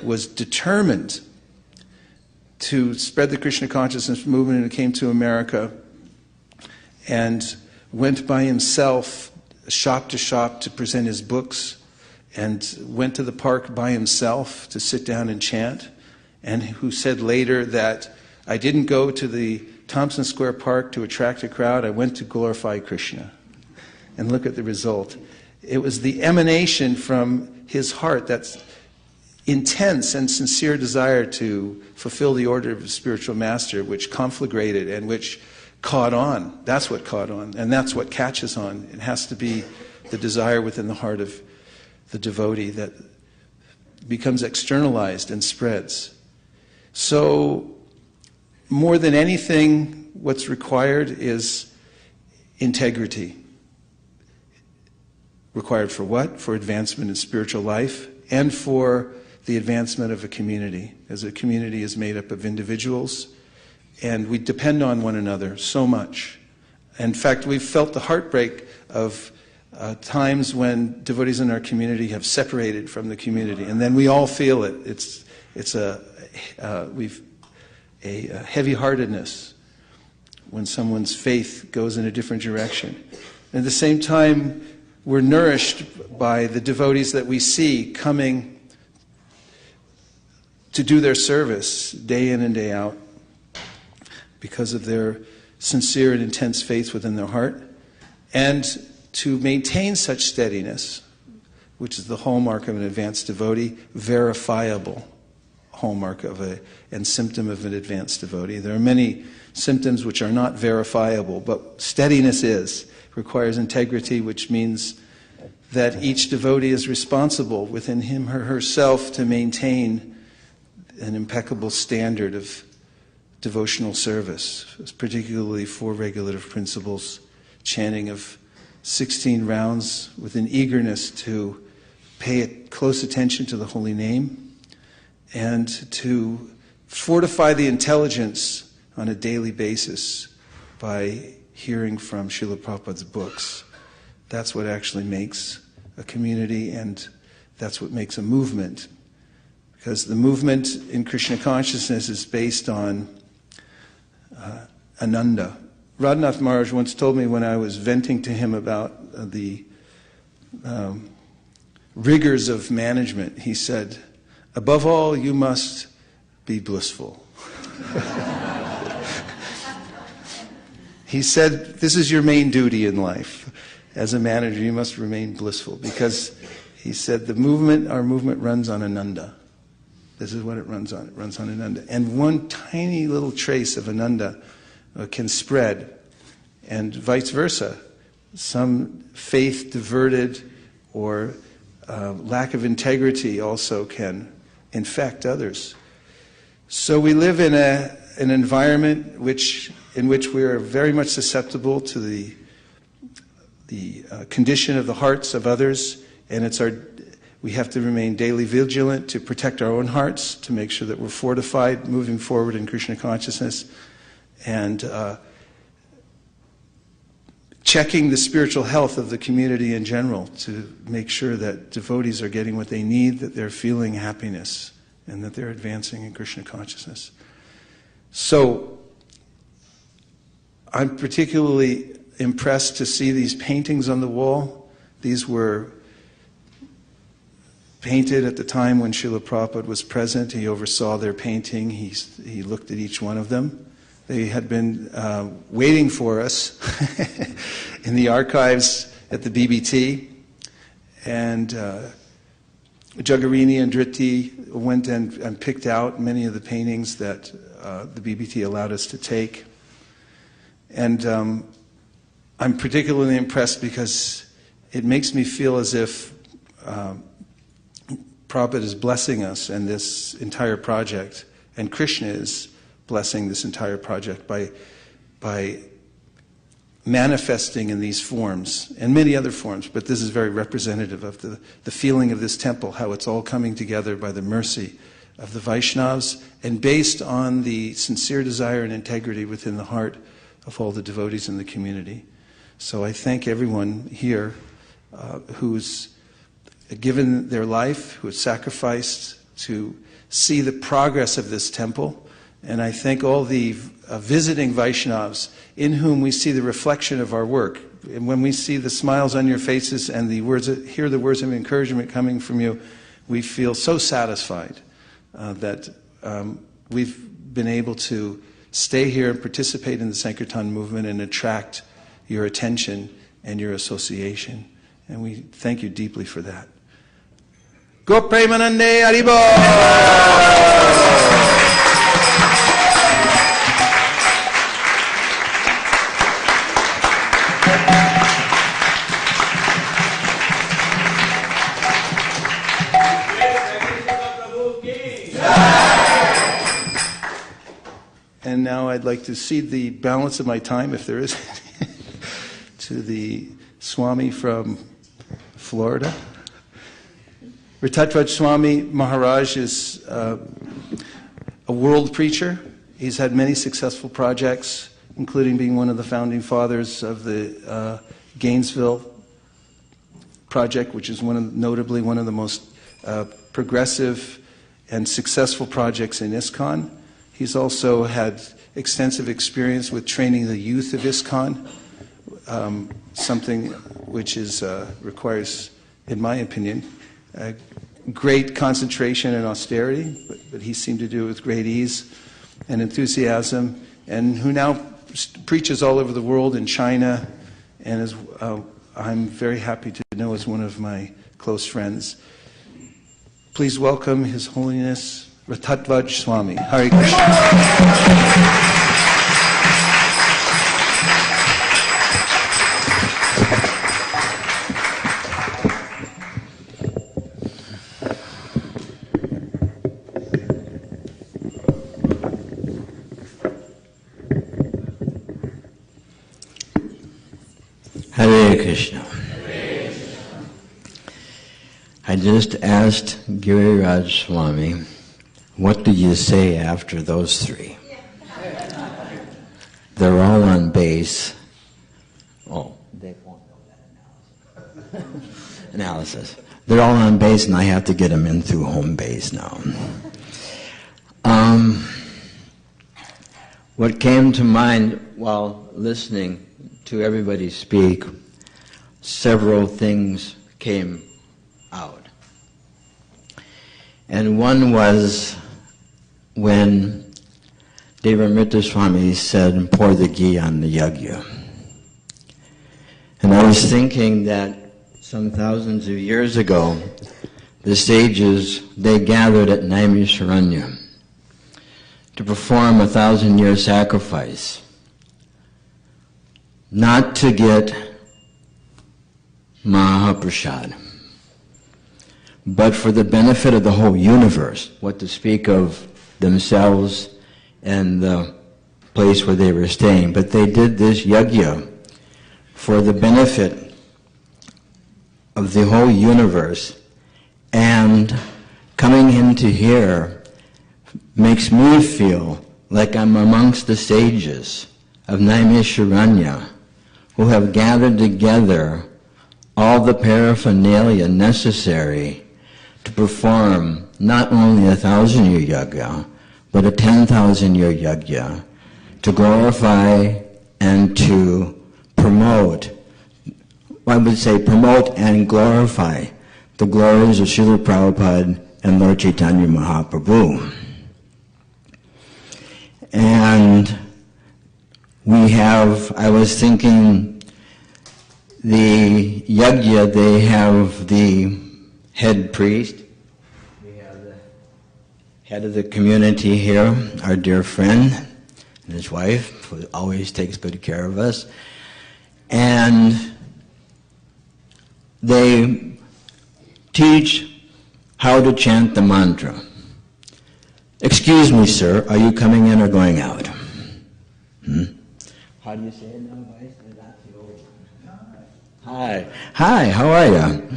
was determined to spread the Krishna consciousness movement, and came to America and went by himself shop to shop to present his books, and went to the park by himself to sit down and chant, and who said later that, I didn't go to the Thompson Square Park to attract a crowd, I went to glorify Krishna. And look at the result. It was the emanation from his heart, that's intense and sincere desire to fulfill the order of a spiritual master, which conflagrated and which caught on. That's what caught on, and that's what catches on. It has to be the desire within the heart of the devotee that becomes externalized and spreads. So, more than anything, what's required is integrity. Required for what? For advancement in spiritual life, and for the advancement of a community, as a community is made up of individuals, and we depend on one another so much. In fact, we've felt the heartbreak of times when devotees in our community have separated from the community, and then we all feel it. It's a heavy-heartedness when someone's faith goes in a different direction. And at the same time, we're nourished by the devotees that we see coming to do their service day in and day out because of their sincere and intense faith within their heart. And to maintain such steadiness, which is the hallmark of an advanced devotee, verifiable hallmark of and symptom of an advanced devotee. There are many symptoms which are not verifiable, but steadiness requires integrity, which means that each devotee is responsible within him or herself to maintain an impeccable standard of devotional service, particularly 4 regulative principles, chanting of 16 rounds with an eagerness to pay close attention to the holy name, and to fortify the intelligence on a daily basis by hearing from Srila Prabhupada's books. That's what actually makes a community, and that's what makes a movement. Because the movement in Krishna consciousness is based on Ananda. Radhanath Maharaj once told me, when I was venting to him about the rigors of management, he said, above all, you must be blissful. He said, this is your main duty in life. As a manager, you must remain blissful, because he said our movement runs on Ananda. This is what it runs on. It runs on Ananda. And one tiny little trace of Ananda can spread, and vice versa. Some faith diverted or lack of integrity also can infect others. So we live in an environment in which we are very much susceptible to the condition of the hearts of others, and we have to remain daily vigilant to protect our own hearts, to make sure that we're fortified moving forward in Krishna consciousness, and checking the spiritual health of the community in general to make sure that devotees are getting what they need, that they're feeling happiness, and that they're advancing in Krishna consciousness. So, I'm particularly impressed to see these paintings on the wall. These were painted at the time when Srila Prabhupada was present. He oversaw their painting. He looked at each one of them. They had been waiting for us in the archives at the BBT, and Jagarini and Driti went and picked out many of the paintings that the BBT allowed us to take. And I'm particularly impressed because it makes me feel as if Prabhupada is blessing us and this entire project, and Krishna is blessing this entire project by manifesting in these forms and many other forms, but this is very representative of the feeling of this temple, how it's all coming together by the mercy of the Vaishnavas and based on the sincere desire and integrity within the heart of all the devotees in the community. So I thank everyone here who's given their life, who has sacrificed to see the progress of this temple. And I thank all the visiting Vaishnavas in whom we see the reflection of our work. And when we see the smiles on your faces and hear the words of encouragement coming from you, we feel so satisfied that we've been able to stay here and participate in the Sankirtan movement and attract your attention and your association. And we thank you deeply for that. Go Premanande Haribo! And now I'd like to cede the balance of my time, if there is, to the Swami from Florida. Ritatvaj Swami Maharaj is a world preacher. He's had many successful projects, including being one of the founding fathers of the Gainesville project, which is notably one of the most progressive and successful projects in ISKCON. He's also had extensive experience with training the youth of ISKCON, something which requires, in my opinion, great concentration and austerity, but he seemed to do it with great ease and enthusiasm, and who now preaches all over the world in China, and is, I'm very happy to know is one of my close friends. Please welcome His Holiness Ritatvaj Swami. Hare Krishna. Hare Krishna. I just asked Giriraj Swami, what do you say after those three? They're all on base. Oh, they won't know that analysis. They're all on base, and I have to get them in through home base now. What came to mind while listening to everybody speak, several things came out. And one was when Devamrita Swami said, pour the ghee on the yagya. And I was thinking that some thousands of years ago, the sages, they gathered at Naimisharanya to perform a 1,000-year sacrifice, not to get Mahaprasad, but for the benefit of the whole universe, what to speak of themselves and the place where they were staying. But they did this yajna for the benefit of the whole universe, and coming into here makes me feel like I'm amongst the sages of Naimisharanya who have gathered together all the paraphernalia necessary to perform not only a 1,000-year yajna, but a 10,000-year yajna, to glorify and to promote, I would say promote and glorify the glories of Srila Prabhupada and Lord Chaitanya Mahaprabhu. And I was thinking the yajna, they have the head priest. We have the head of the community here, our dear friend, and his wife, who always takes good care of us. And they teach how to chant the mantra. Excuse me, sir, are you coming in or going out? How do you say it now, Vice? Hi. Hi, how are you?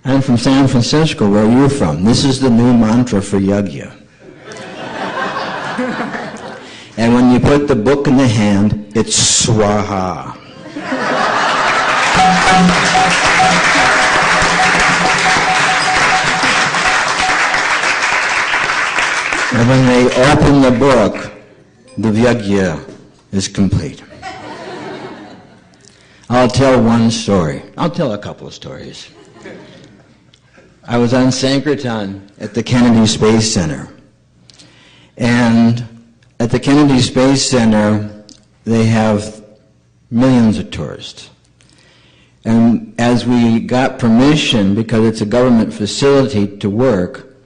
I'm from San Francisco. Where are you from? This is the new mantra for yajna. And when you put the book in the hand, it's swaha. And when they open the book, the yajna is complete. I'll tell one story. I'll tell a couple of stories. I was on Sankirtan at the Kennedy Space Center. And at the Kennedy Space Center, they have millions of tourists. And as we got permission, because it's a government facility to work,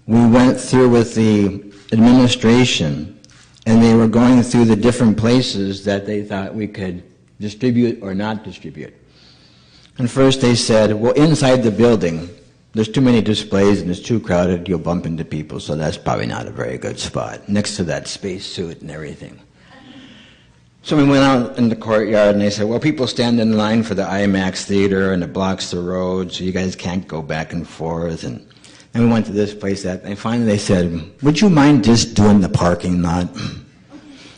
we went through with the administration, and they were going through the different places that they thought we could distribute or not distribute. And first they said, well, inside the building, there's too many displays and it's too crowded, you'll bump into people, so that's probably not a very good spot, next to that space suit and everything. So we went out in the courtyard and they said, well, people stand in line for the IMAX theater and it blocks the road, so you guys can't go back and forth. And we went to this place, and finally they said, would you mind just doing the parking lot?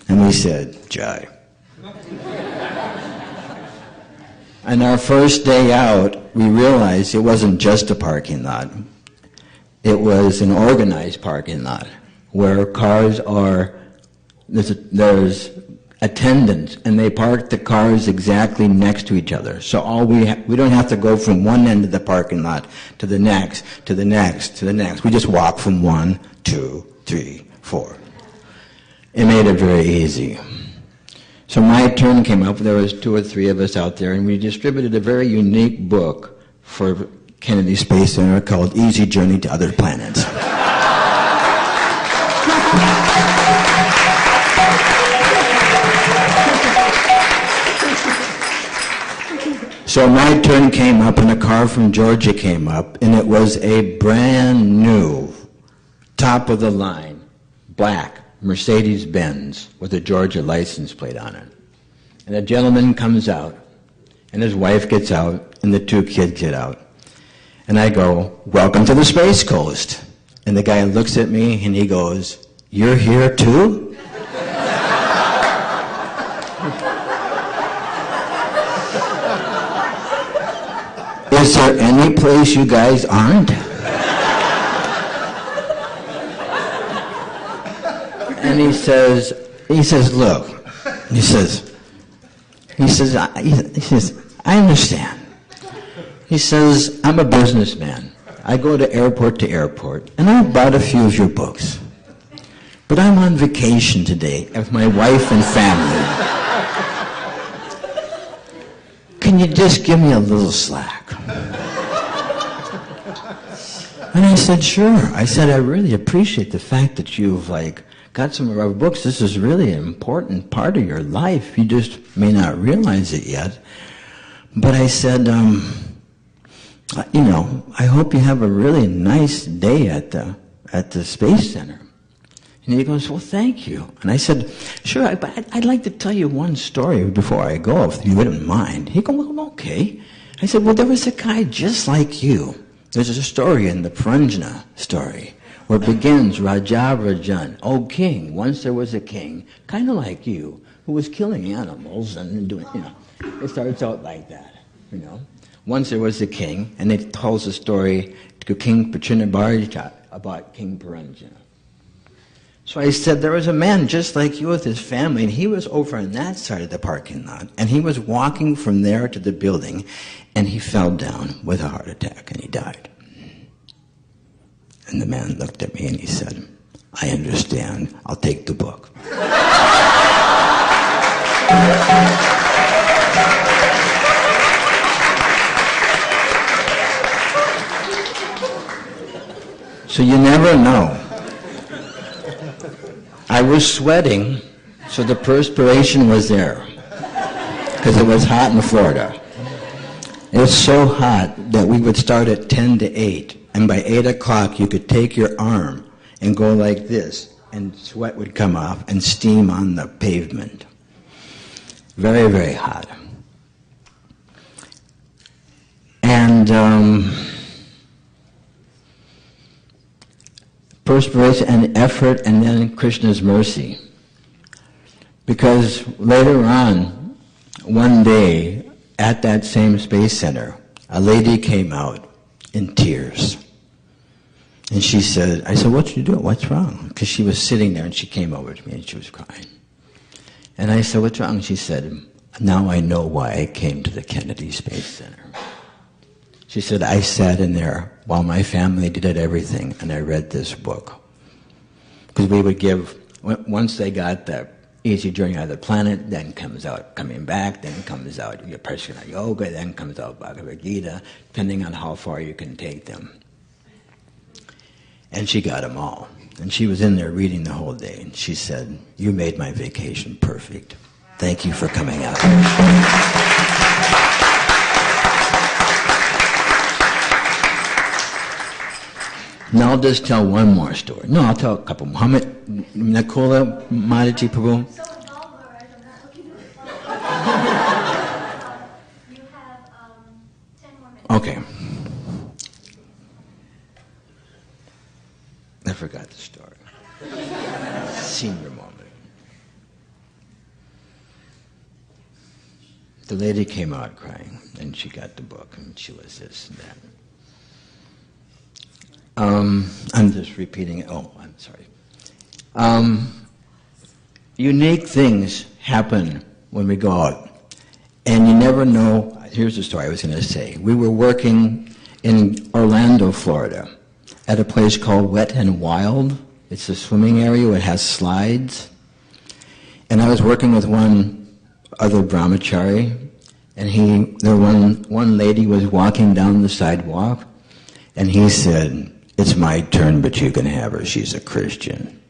And we said, Jai. And our first day out, we realized it wasn't just a parking lot. It was an organized parking lot where cars are, there's attendants, and they park the cars exactly next to each other. So we don't have to go from one end of the parking lot to the next, to the next, to the next. We just walk from 1, 2, 3, 4. It made it very easy. So my turn came up, there was 2 or 3 of us out there, and we distributed a very unique book for Kennedy Space Center called Easy Journey to Other Planets. So my turn came up, and a car from Georgia came up, and it was a brand new, top-of-the-line, black Mercedes-Benz with a Georgia license plate on it. And a gentleman comes out, and his wife gets out, and the 2 kids get out. And I go, welcome to the Space Coast. And the guy looks at me, and he goes, you're here too? Is there any place you guys aren't? And he says, look, he says, I understand. He says, I'm a businessman. I go to airport, and I bought a few of your books. But I'm on vacation today with my wife and family. Can you just give me a little slack? And I said, sure. I said, I really appreciate the fact that you've got some of our books. This is really an important part of your life. You just may not realize it yet. But I said, I hope you have a really nice day at the Space Center. And he goes, well, thank you. And I said, sure, I'd like to tell you one story before I go, if you wouldn't mind. He goes, well, okay. I said, well, there was a guy just like you. There's a story in the Pranjana story where it begins, Raja Rajan, O king, once there was a king, kind of like you, who was killing animals and doing, it starts out like that, Once there was a king, and it tells a story to King Prachinabarita about King Pranjana. So I said, there was a man just like you with his family, and he was over on that side of the parking lot, and he was walking from there to the building, and he fell down with a heart attack, and he died. And the man looked at me, and he said, I understand. I'll take the book. So you never know. I was sweating, so the perspiration was there, because it was hot in Florida. It was so hot that we would start at 10 to 8, and by 8 o'clock you could take your arm and go like this, and sweat would come off and steam on the pavement. Very, very hot. And perspiration and effort, and then Krishna's mercy. Because later on, one day, at that same space center, a lady came out in tears. And she said, I said, what you doing? What's wrong? Because she was sitting there and she came over to me and she was crying. And I said, what's wrong? She said, now I know why I came to the Kennedy Space Center. She said, I sat in there while my family did everything, and I read this book. Because we would give, once they got the easy journey out of the planet, then comes out coming back, then comes out your Prasthana Yoga, then comes out Bhagavad Gita, depending on how far you can take them. And she got them all. And she was in there reading the whole day, and she said, you made my vacation perfect. Thank you for coming out. Now I'll just tell one more story. No, I'll tell a couple more. How many? Nicola Madaji Prabhu? So, Alvarez, I'm not looking at the clock. You have 10 more minutes. Okay. I forgot the story. Senior moment. The lady came out crying, and she got the book, and she was this and that. I'm just repeating it. Oh, I'm sorry. Unique things happen when we go out, and you never know. Here's the story I was going to say. We were working in Orlando, Florida, at a place called Wet and Wild. It's a swimming area. It has slides. And I was working with one other brahmachari, and one lady was walking down the sidewalk, and he said, it's my turn, but you can have her. She's a Christian.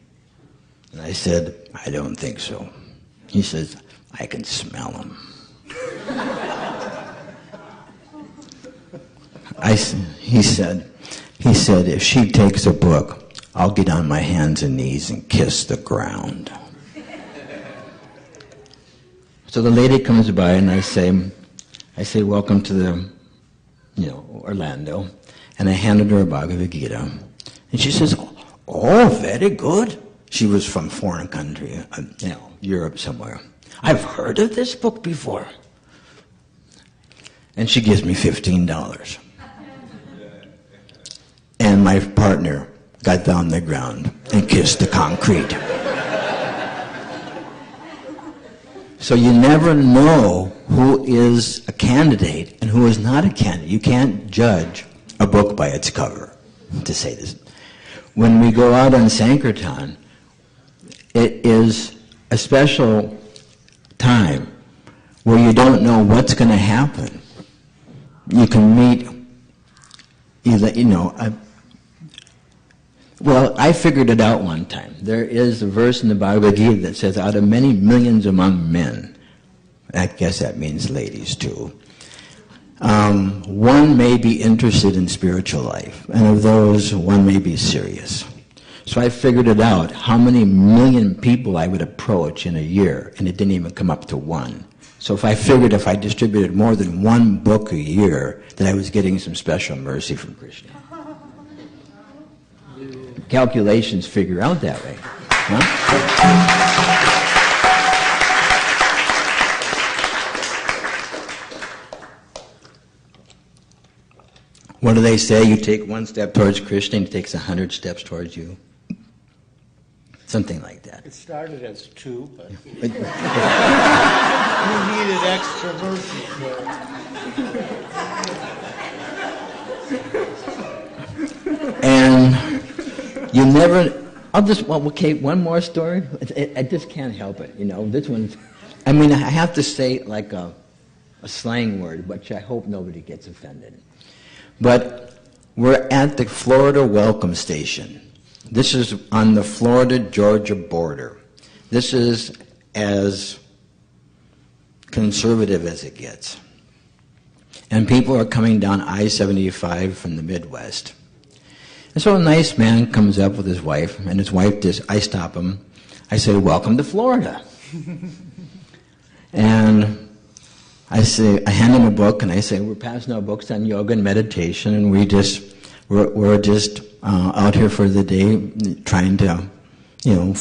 And I said, I don't think so. He says, I can smell him. He said, if she takes a book, I'll get on my hands and knees and kiss the ground. So the lady comes by, and I say, welcome to the, Orlando. And I handed her a Bhagavad Gita. And she says, oh, very good. She was from foreign country, Europe somewhere. I've heard of this book before. And she gives me $15. And my partner got down the ground and kissed the concrete. So you never know who is a candidate and who is not a candidate. You can't judge a book by its cover, to say this. When we go out on Sankirtan, it is a special time where you don't know what's going to happen. You can meet, well, I figured it out one time. There is a verse in the Bhagavad Gita that says, out of many millions among men, I guess that means ladies too, one may be interested in spiritual life, and of those, one may be serious. So I figured it out, how many million people I would approach in a year, and it didn't even come up to one. So if I figured if I distributed more than one book a year, that I was getting some special mercy from Krishna. Calculations figure out that way. Huh? What do they say? You take one step towards Krishna, and he takes 100 steps towards you. Something like that. It started as 2, but you needed extra mercy for it. And you never, one more story. I just can't help it, This one's, I have to say like a slang word, which I hope nobody gets offended. But We're at the Florida Welcome Station. This is on the Florida-Georgia border. This is as conservative as it gets. And people are coming down I-75 from the Midwest. And so a nice man comes up with his wife, and his wife I stop him. I say, "Welcome to Florida." And I hand him a book, and I say, "We're passing out books on yoga and meditation, and we're just out here for the day, trying to,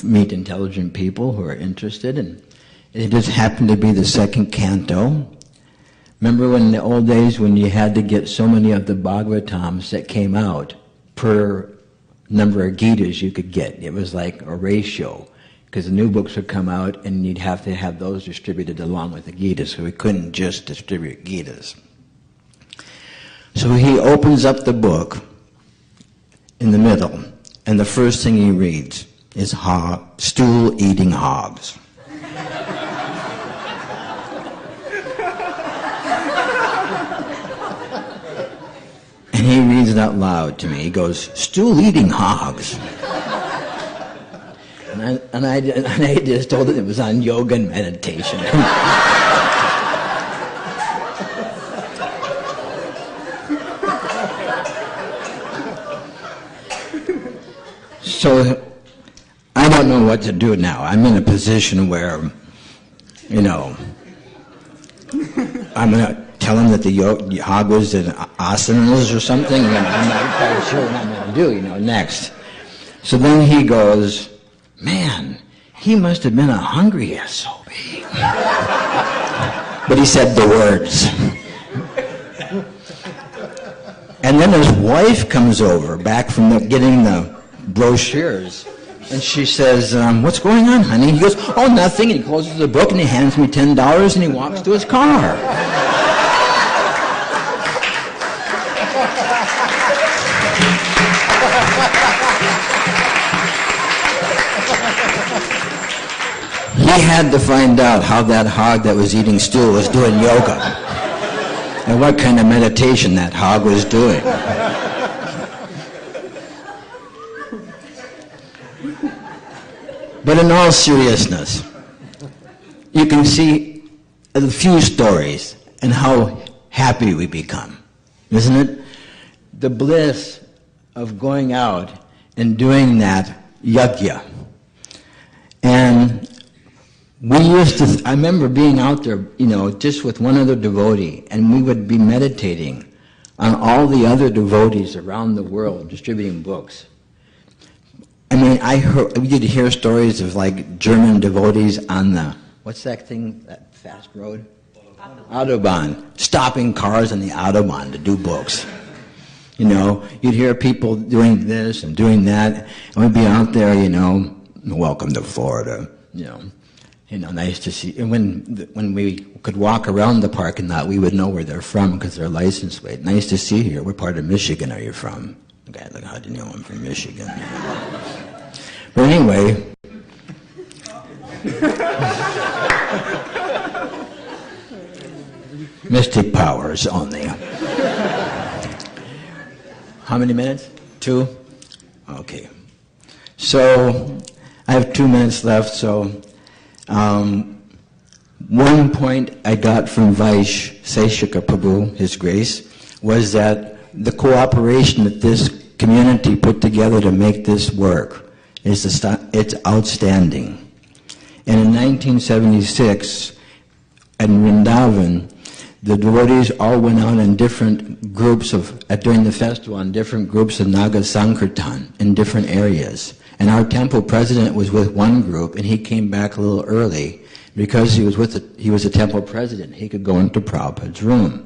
meet intelligent people who are interested." And it just happened to be the second canto. Remember when in the old days when you had to get so many of the Bhagavatams that came out per number of Gitas you could get? It was like a ratio, because the new books would come out and you'd have to have those distributed along with the Gitas, so we couldn't just distribute Gitas. So he opens up the book in the middle, and the first thing he reads is stool-eating hogs. And he reads it out loud to me. He goes, "Stool-eating hogs." And I just told him it was on yoga and meditation. So I don't know what to do now. I'm in a position where, I'm going to tell him that the hog was in asanas or something, and I'm not quite sure what I'm going to do, next. So then he goes, "Man, he must have been a hungry SOB." But he said the words. And then his wife comes over, back from getting the brochures, and she says, "What's going on, honey?" He goes, "Oh, nothing." And he closes the book and he hands me $10 and he walks to his car. He had to find out how that hog that was eating stool was doing yoga and what kind of meditation that hog was doing. But in all seriousness, you can see a few stories and how happy we become, isn't it? The bliss of going out and doing that yajna. And I remember being out there, just with one other devotee, and we would be meditating on all the other devotees around the world distributing books. I mean, you'd hear stories of like German devotees on the, what's that thing, that fast road? Autobahn. Stopping cars on the Autobahn to do books. You'd hear people doing this and doing that, and we'd be out there, "Welcome to Florida," nice to see. And when we could walk around the parking lot, we would know where they're from because their license plate. "Nice to see you. What part of Michigan are you from?" The guy, like, "How do you know I'm from Michigan?" But anyway, mystic powers only. How many minutes? 2? Okay. So I have 2 minutes left, so one point I got from Vaisesika Prabhu, His Grace, was that the cooperation that this community put together to make this work it's outstanding. And in 1976, at Vrindavan, the devotees all went out in different groups during the festival, in different groups of Naga Sankirtan in different areas. And our temple president was with one group, and he came back a little early because he was a temple president. He could go into Prabhupada's room.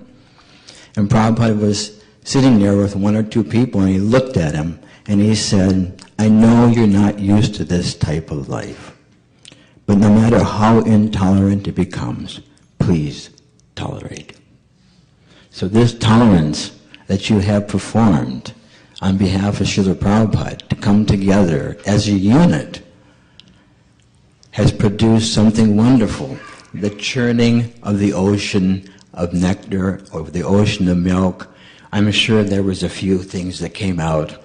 And Prabhupada was sitting there with 1 or 2 people, and he looked at him, and he said, "I know you're not used to this type of life, but no matter how intolerant it becomes, please tolerate." So this tolerance that you have performed on behalf of Srila Prabhupada to come together as a unit has produced something wonderful. The churning of the ocean of nectar, or the ocean of milk, I'm sure there was a few things that came out,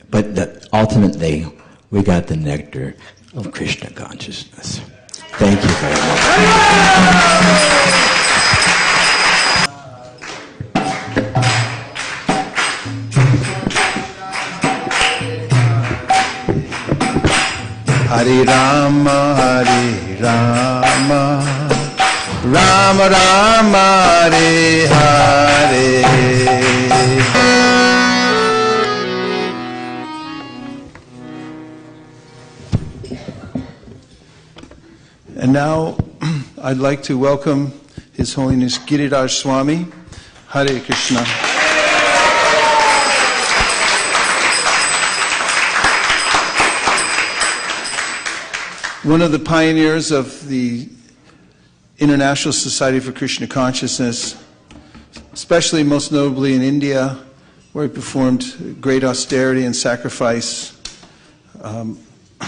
but that ultimately we got the nectar of Krishna consciousness. Thank you very much. Hare Rama, Hare Rama, Rama Rama, Hare Hare. And now I'd like to welcome His Holiness Giriraj Swami. Hare Krishna. One of the pioneers of the International Society for Krishna Consciousness, especially most notably in India, where he performed great austerity and sacrifice,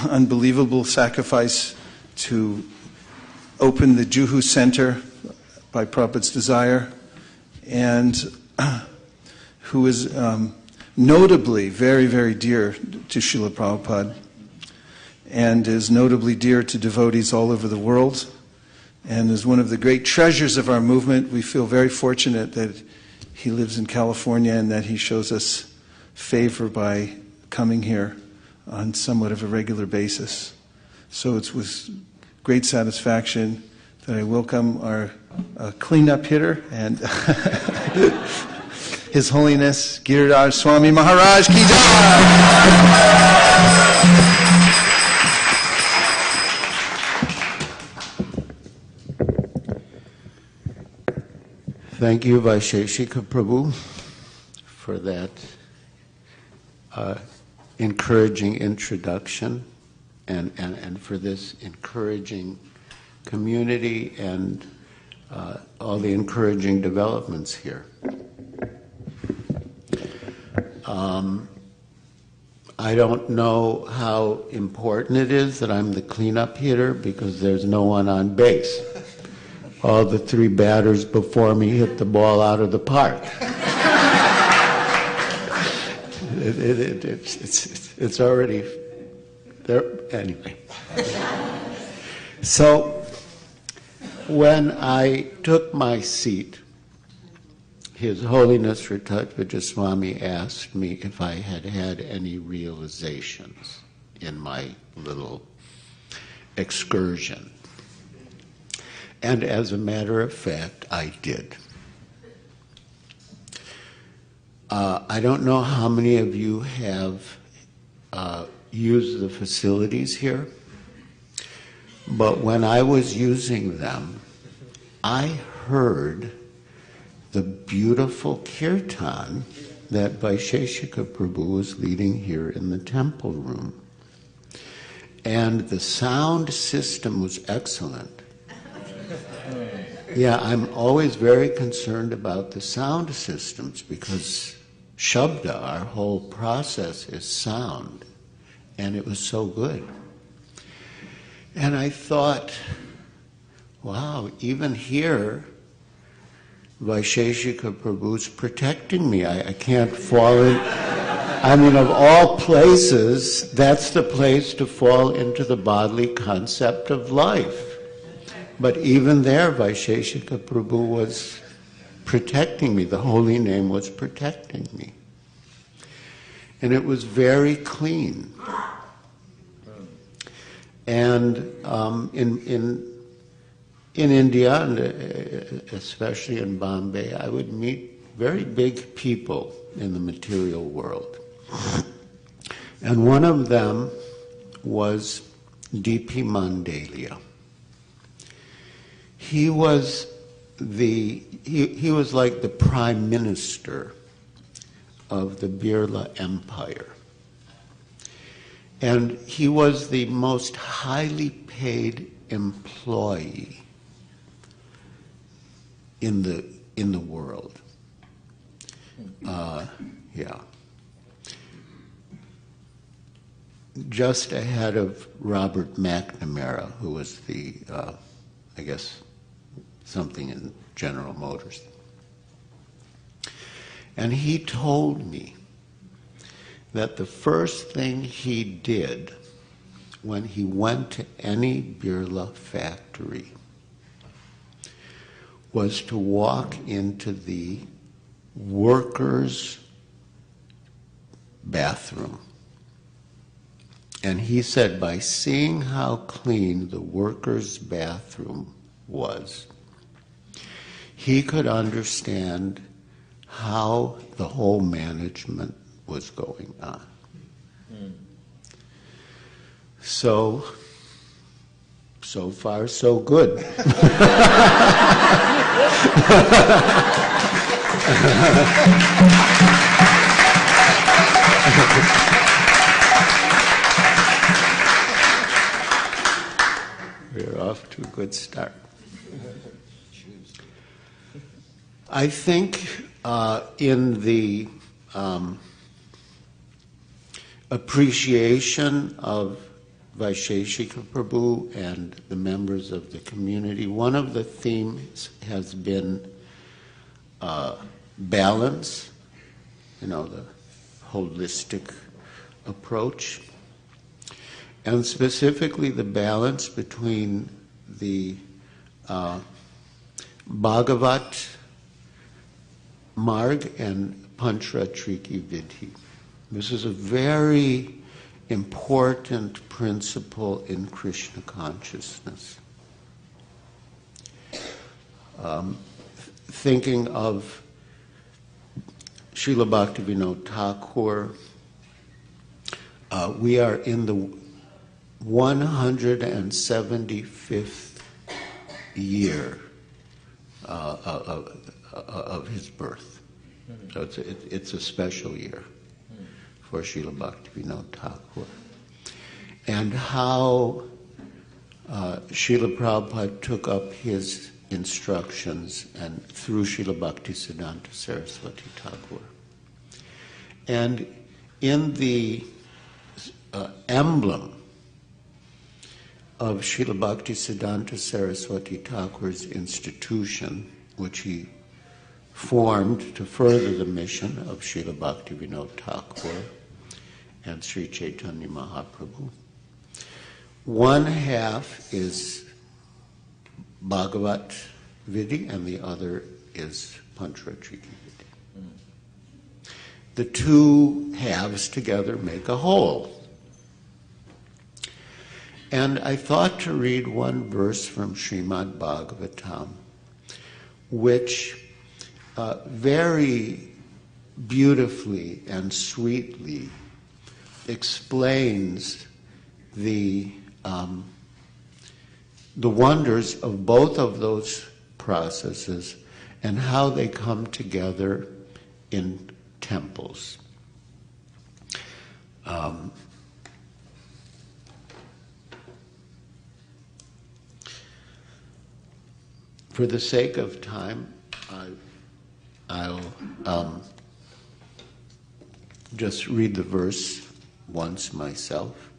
unbelievable sacrifice to open the Juhu Center by Prabhupada's desire, and who is notably very, very dear to Srila Prabhupada, and is notably dear to devotees all over the world, and is one of the great treasures of our movement. We feel very fortunate that he lives in California and that he shows us favor by coming here on somewhat of a regular basis. So it's with great satisfaction that I welcome our cleanup hitter and His Holiness Giriraj Swami Maharaj Ki Jai! Thank you, Vaisesika Prabhu, for that encouraging introduction and for this encouraging community and all the encouraging developments here. I don't know how important it is that I'm the cleanup hitter because there's no one on base. All the three batters before me hit the ball out of the park. It's already there. Anyway. So when I took my seat, His Holiness Ratatvija Swami asked me if I had had any realizations in my little excursion. And as a matter of fact, I did. I don't know how many of you have used the facilities here, but when I was using them, I heard the beautiful kirtan that Vaisesika Prabhu was leading here in the temple room. And the sound system was excellent. Yeah, I'm always very concerned about the sound systems because Shabda, our whole process, is sound. And it was so good. And I thought, wow, even here, Vaisesika Prabhu's protecting me. I can't fall in. I mean, of all places, that's the place to fall into the bodily concept of life. But even there, Vaisesika Prabhu was protecting me. The holy name was protecting me. And it was very clean. And in India, and especially in Bombay, I would meet very big people in the material world. And one of them was D.P. Mandalia. He was he was like the prime minister of the Birla Empire. And he was the most highly paid employee in the world. Yeah. Just ahead of Robert McNamara, who was the, I guess, something in General Motors. And he told me that the first thing he did when he went to any Birla factory was to walk into the workers' bathroom. And he said by seeing how clean the workers' bathroom was, he could understand how the whole management was going on. So far, so good. We're off to a good start. I think in the appreciation of Vaisesika Prabhu and the members of the community, one of the themes has been balance, the holistic approach, and specifically the balance between the Bhagavat Marg and Pancha Triki Vidhi. This is a very important principle in Krishna consciousness. Thinking of Srila Bhaktivinoda Thakur, we are in the 175th year of his birth. So it's a special year for Srila Bhaktivinoda Thakur. And how Srila Prabhupada took up his instructions and through Srila Bhaktisiddhanta Saraswati Thakur. And in the emblem of Srila Bhaktisiddhanta Saraswati Thakur's institution, which he formed to further the mission of Srila Bhaktivinoda Thakur and Sri Chaitanya Mahaprabhu. One half is Bhagavat Vidhi and the other is Pancha Triki Vidhi. The two halves together make a whole. And I thought to read one verse from Srimad Bhagavatam, which very beautifully and sweetly explains the wonders of both of those processes and how they come together in temples. For the sake of time, I'll just read the verse once myself.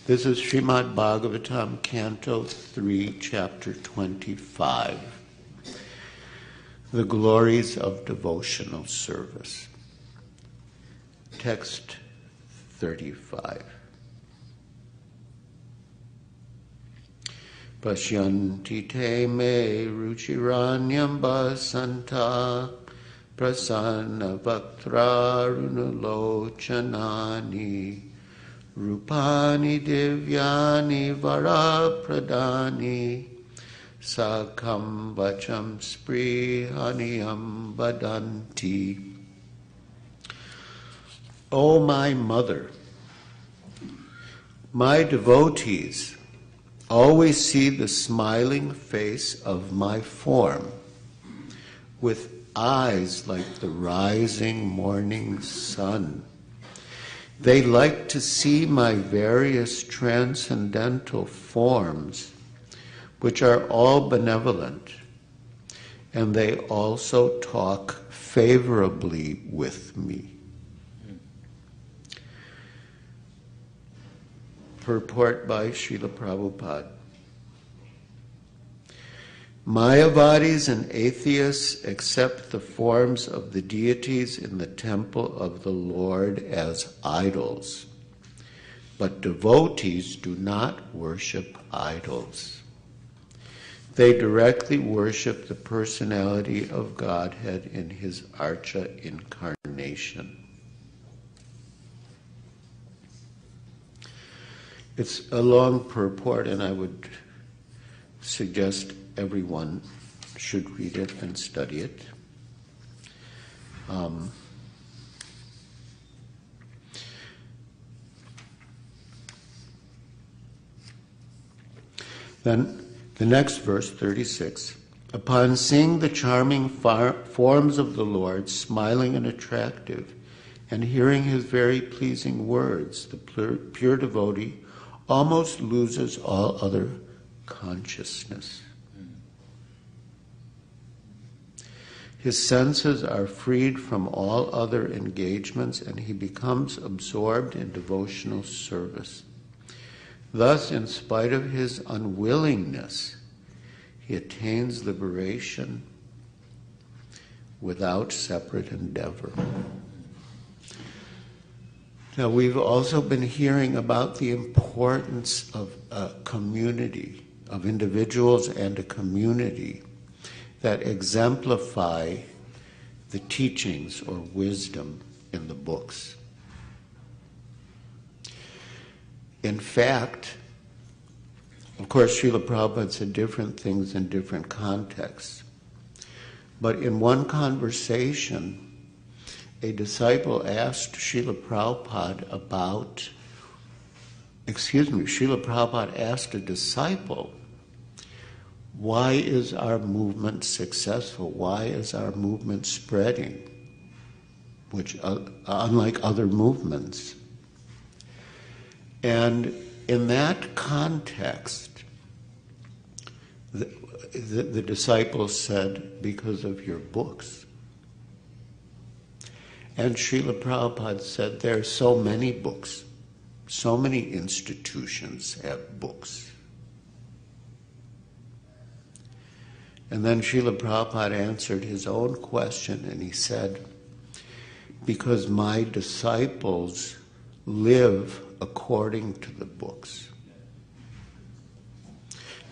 This is Srimad Bhagavatam, Canto 3, Chapter 25. The Glories of Devotional Service. Text 35. Pashyanti te me ruchiranyam basanta prasanna vaktrarunalochanani Rupani divyani varapradani sakam vacham sprihaniyam vadanti. O my mother, my devotees always see the smiling face of my form with eyes like the rising morning sun. They like to see my various transcendental forms, which are all benevolent, and they also talk favorably with me. Purport by Srila Prabhupada. Mayavadis and atheists accept the forms of the deities in the temple of the Lord as idols, but devotees do not worship idols. They directly worship the personality of Godhead in his Archa incarnation. It's a long purport, and I would suggest everyone should read it and study it. Then the next verse, 36. Upon seeing the charming forms of the Lord, smiling and attractive, and hearing his very pleasing words, the pure devotee almost loses all other consciousness. His senses are freed from all other engagements, and he becomes absorbed in devotional service. Thus, in spite of his unwillingness, he attains liberation without separate endeavor. Now, we've also been hearing about the importance of a community, of individuals and a community that exemplify the teachings or wisdom in the books. In fact, of course, Srila Prabhupada said different things in different contexts. But in one conversation, a disciple asked Srila Prabhupada Srila Prabhupada asked a disciple, why is our movement successful? Why is our movement spreading? Which, unlike other movements. And in that context, the disciple said, because of your books. And Srila Prabhupada said, there are so many books. So many institutions have books. And then Srila Prabhupada answered his own question, and he said, because my disciples live according to the books.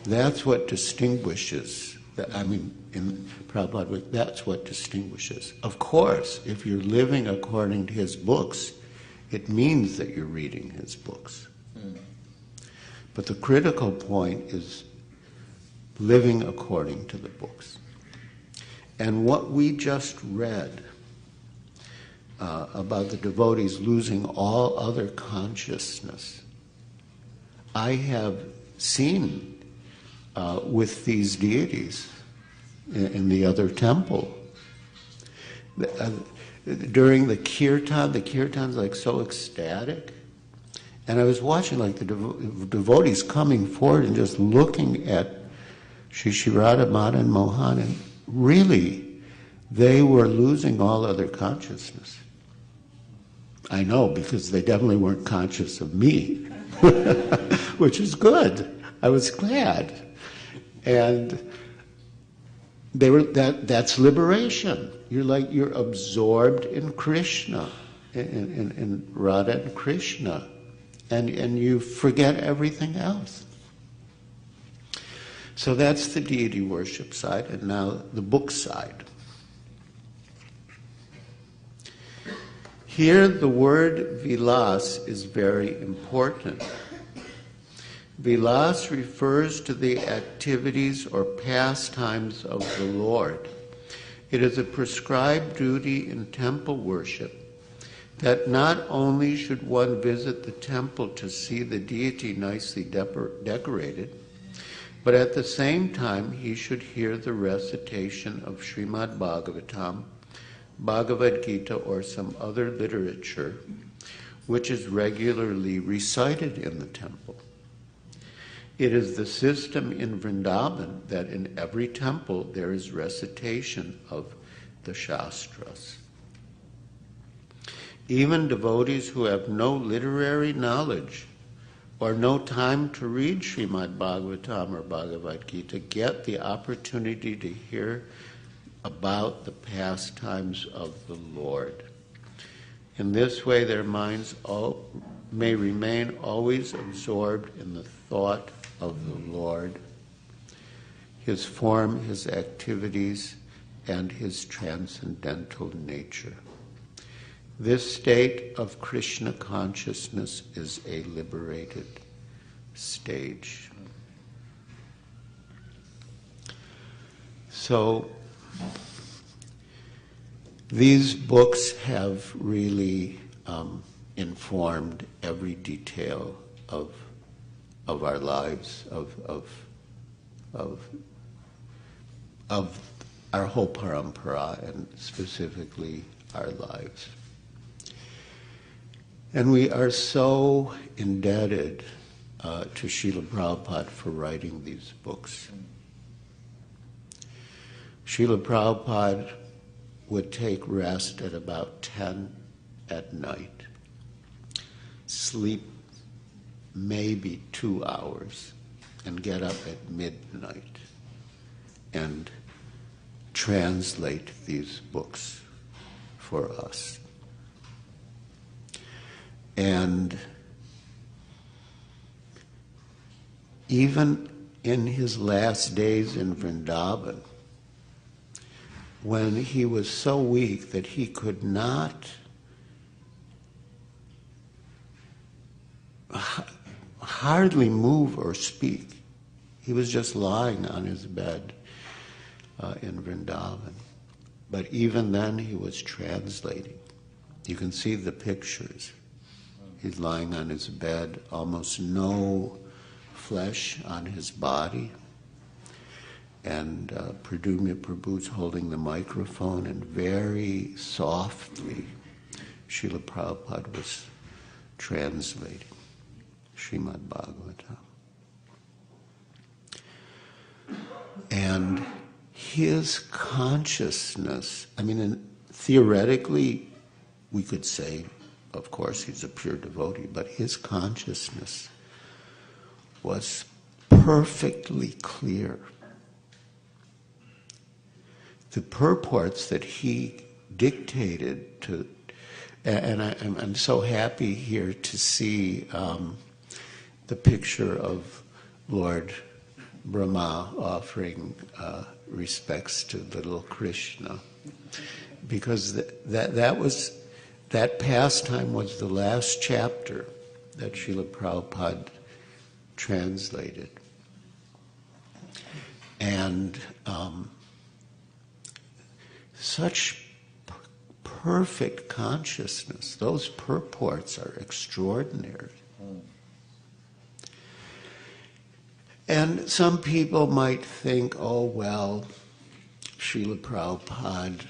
That's what distinguishes, in Prabhupada, that's what distinguishes. Of course, if you're living according to his books, it means that you're reading his books. But the critical point is living according to the books. And what we just read about the devotees losing all other consciousness, I have seen with these deities in the other temple. During the kirtan's like so ecstatic. And I was watching like the devotees coming forward and just looking at Shri Radha Madan and Mohan, and really, they were losing all other consciousness. I know, because they definitely weren't conscious of me, which is good. I was glad. And they were that's liberation. You're absorbed in Krishna, in Radha and Krishna, and you forget everything else. So that's the deity worship side, and now the book side. Here the word vilas is very important. Vilas refers to the activities or pastimes of the Lord. It is a prescribed duty in temple worship that not only should one visit the temple to see the deity nicely decorated, but at the same time he should hear the recitation of Srimad Bhagavatam, Bhagavad Gita, or some other literature which is regularly recited in the temple. It is the system in Vrindavan that in every temple there is recitation of the Shastras. Even devotees who have no literary knowledge or no time to read Srimad Bhagavatam or Bhagavad Gita get the opportunity to hear about the pastimes of the Lord. In this way, their minds may remain always absorbed in the thought of the Lord, His form, His activities, and His transcendental nature. This state of Krishna consciousness is a liberated stage. So, these books have really informed every detail of our lives, of our whole parampara, and specifically our lives. And we are so indebted to Srila Prabhupada for writing these books. Srila Prabhupada would take rest at about 10 at night, sleep maybe 2 hours, and get up at midnight and translate these books for us. And even in his last days in Vrindavan, when he was so weak that he could not hardly move or speak, he was just lying on his bed in Vrindavan. But even then he was translating. You can see the pictures. He's lying on his bed, almost no flesh on his body. And Pradumya Prabhu's holding the microphone, and very softly Srila Prabhupada was translating Srimad Bhagavatam. And his consciousness, theoretically we could say, of course, he's a pure devotee, but his consciousness was perfectly clear. The purports that he dictated to, and I'm so happy here to see the picture of Lord Brahma offering respects to little Krishna, because that pastime was the last chapter that Srila Prabhupada translated. And such perfect consciousness, those purports are extraordinary. And some people might think, oh, well, Srila Prabhupada,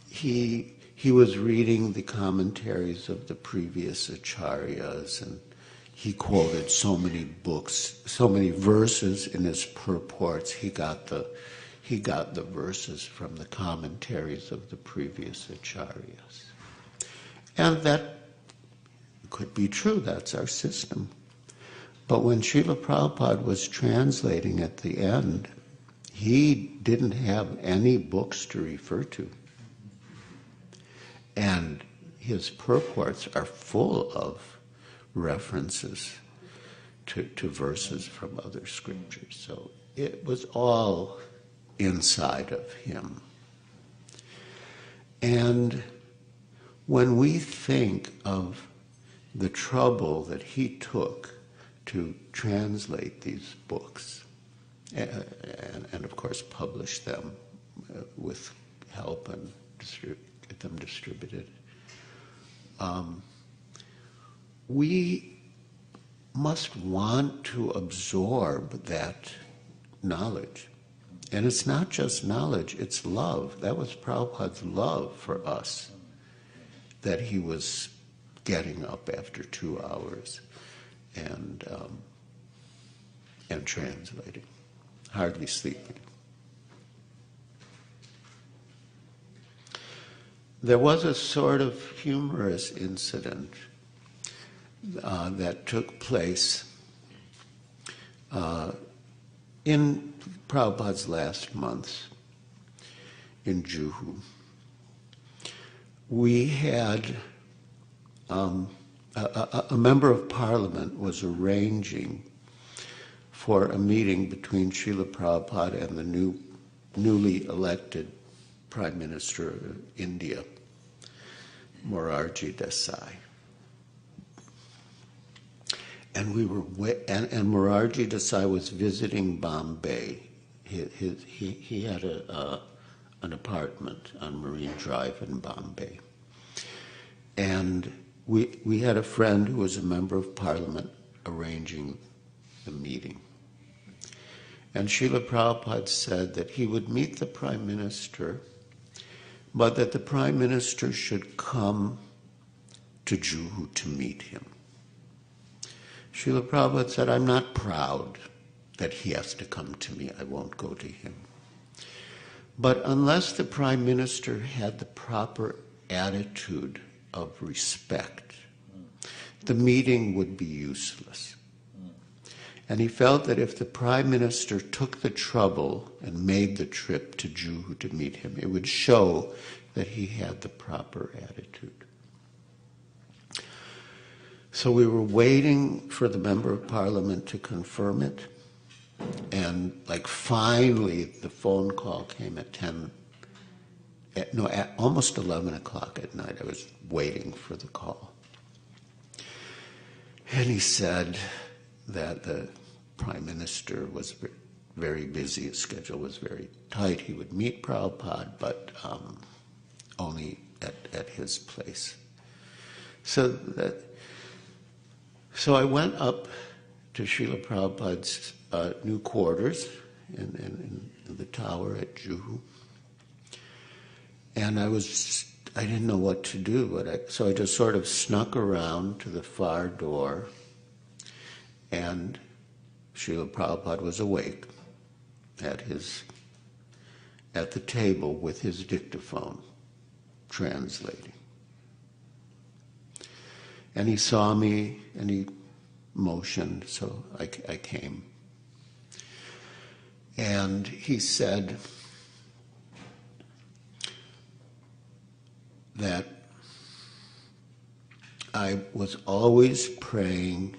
he was reading the commentaries of the previous acharyas, and he quoted so many books, so many verses in his purports. He got the verses from the commentaries of the previous acharyas. And that could be true, that's our system. But when Srila Prabhupada was translating at the end, he didn't have any books to refer to. And his purports are full of references to verses from other scriptures. So it was all inside of him. And when we think of the trouble that he took to translate these books, and of course publish them with help and get them distributed, we must want to absorb that knowledge. And it's not just knowledge, it's love. That was Prabhupada's love for us, that he was getting up after 2 hours and translating, hardly sleeping. There was a sort of humorous incident that took place In Prabhupada's last months in Juhu, we had a member of parliament was arranging for a meeting between Srila Prabhupada and the newly elected Prime Minister of India, Maharajas Dasa. And and Maharajas Dasa was visiting Bombay. He had an apartment on Marine Drive in Bombay. And we had a friend who was a member of parliament arranging the meeting. And Srila Prabhupada said that he would meet the Prime Minister, but that the Prime Minister should come to Juhu to meet him. Srila Prabhupada said, I'm not proud that he has to come to me. I won't go to him. But unless the Prime Minister had the proper attitude of respect, the meeting would be useless. And he felt that if the Prime Minister took the trouble and made the trip to Juhu to meet him, it would show that he had the proper attitude. So we were waiting for the Member of Parliament to confirm it. And finally the phone call came at almost 11 o'clock at night. I was waiting for the call. And he said that the Prime Minister was very busy. His schedule was very tight. He would meet Prabhupada, but only at his place. So I went up to Srila Prabhupada's new quarters in the tower at Juhu. And I didn't know what to do, so I just sort of snuck around to the far door, and Srila Prabhupada was awake at the table with his dictaphone, translating. And he saw me, and he motioned, so I came. And he said that I was always praying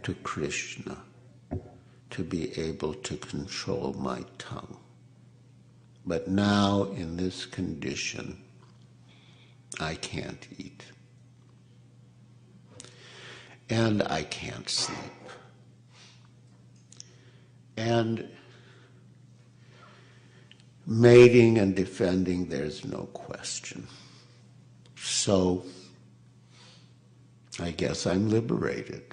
to Krishna to be able to control my tongue. But now, in this condition, I can't eat. And I can't sleep. And mating and defending, there's no question. So, I guess I'm liberated.